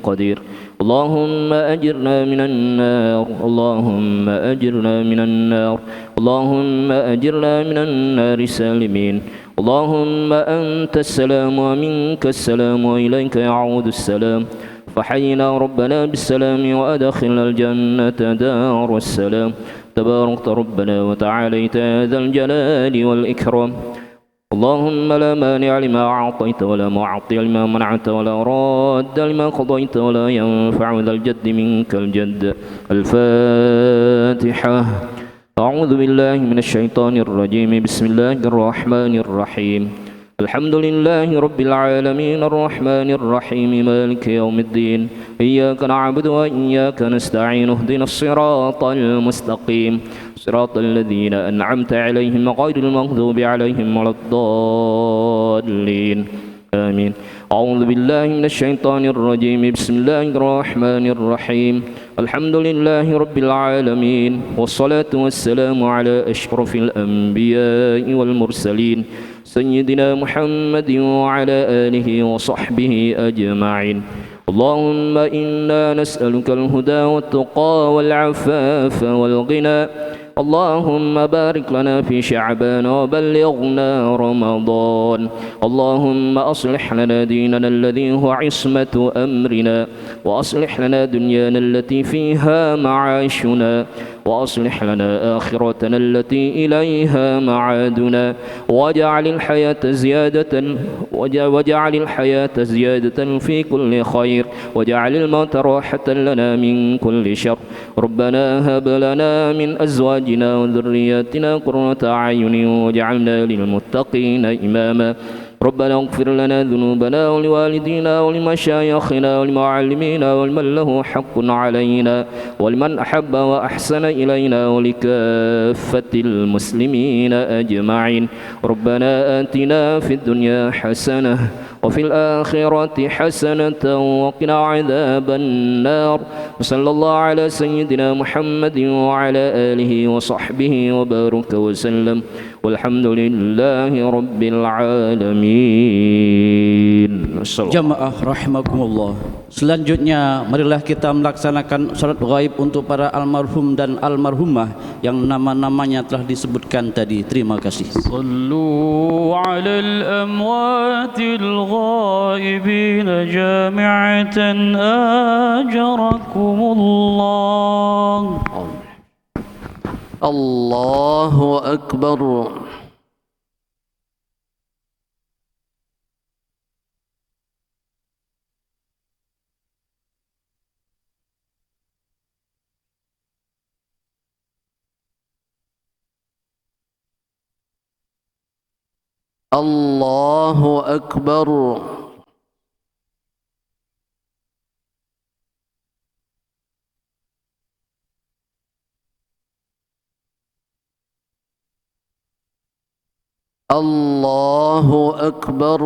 قدير. اللهم أجرنا من النار. اللهم أجرنا من النار. اللهم أجرنا من النار سالمين. اللهم أنت السلام ومنك السلام وإليك يعود السلام. فحينا ربنا بالسلام وأدخلنا الجنة دار السلام. تباركت ربنا وتعاليت يا ذا الجلال والإكرام. اللهم لا مانع لما أعطيت ولا معطي لما منعت ولا راد لما قضيت ولا ينفع ذا الجد منك الجد. الفاتحة. أعوذ بالله من الشيطان الرجيم. بسم الله الرحمن الرحيم. الحمد لله رب العالمين الرحمن الرحيم مالك يوم الدين. إياك نعبد وإياك نستعين. اهدنا الصراط المستقيم صراط الذين أنعمت عليهم غير المغضوب عليهم ولا الضالين. آمين. أعوذ بالله من الشيطان الرجيم. بسم الله الرحمن الرحيم. الحمد لله رب العالمين والصلاة والسلام على أشرف الأنبياء والمرسلين سيدنا محمد وعلى آله وصحبه أجمعين. اللهم إنا نسألك الهدى والتقى والعفاف والغنى. اللهم بارك لنا في شعبان وبلغنا رمضان. اللهم أصلح لنا ديننا الذي هو عصمة أمرنا وأصلح لنا دنيانا التي فيها معاشنا وأصلح لنا آخرتنا التي إليها معادنا واجعل الحياة زيادة في كل خير واجعل الموت راحة لنا من كل شر ربنا هب لنا من أزواجنا وذرياتنا قرة أعين واجعلنا للمتقين إماما ربنا اغفر لنا ذنوبنا ولوالدينا ولمشايخنا ولمعلمينا ولمن له حق علينا ولمن أحب وأحسن إلينا ولكافة المسلمين أجمعين ربنا آتنا في الدنيا حسنة وفي الآخرة حسنة وقنا عذاب النار وصلى الله على سيدنا محمد وعلى آله وصحبه وبارك وسلم والحمد لله رب العالمين. Jamaah rahimakumullah. Selanjutnya marilah kita melaksanakan salat ghaib untuk para almarhum dan almarhumah yang nama-namanya telah disebutkan tadi. Terima kasih. صلوا على الأموات الغائبين جامعة آجركم الله. الله أكبر. الله أكبر. الله أكبر.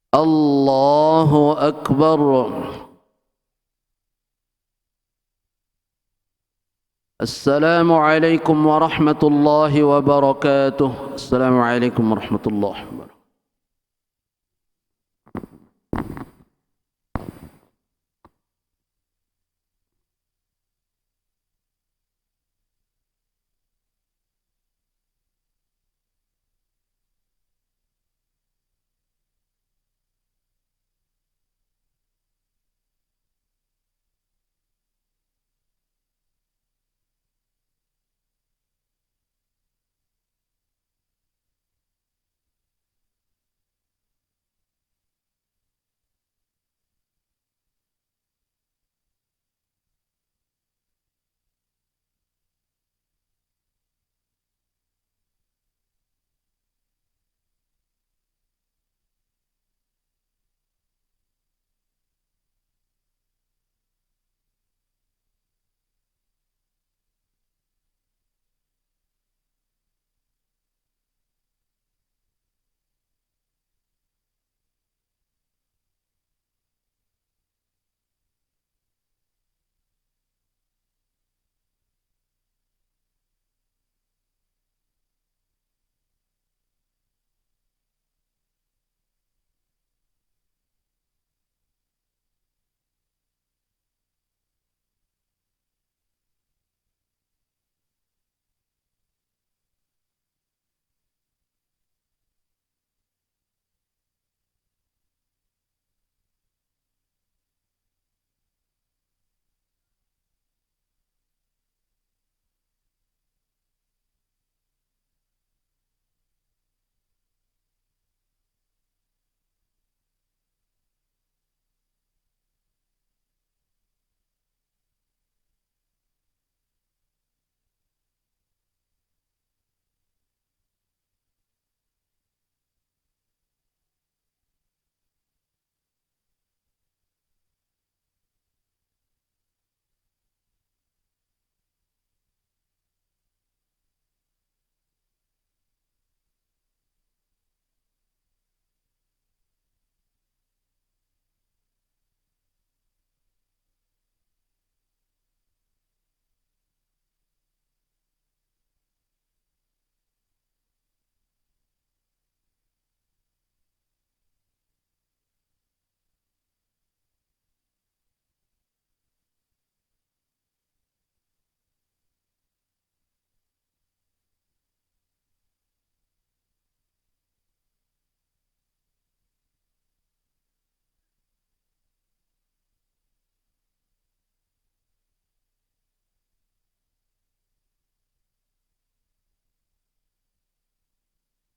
الله أكبر. السلام عليكم ورحمة الله وبركاته. السلام عليكم ورحمة الله وبركاته.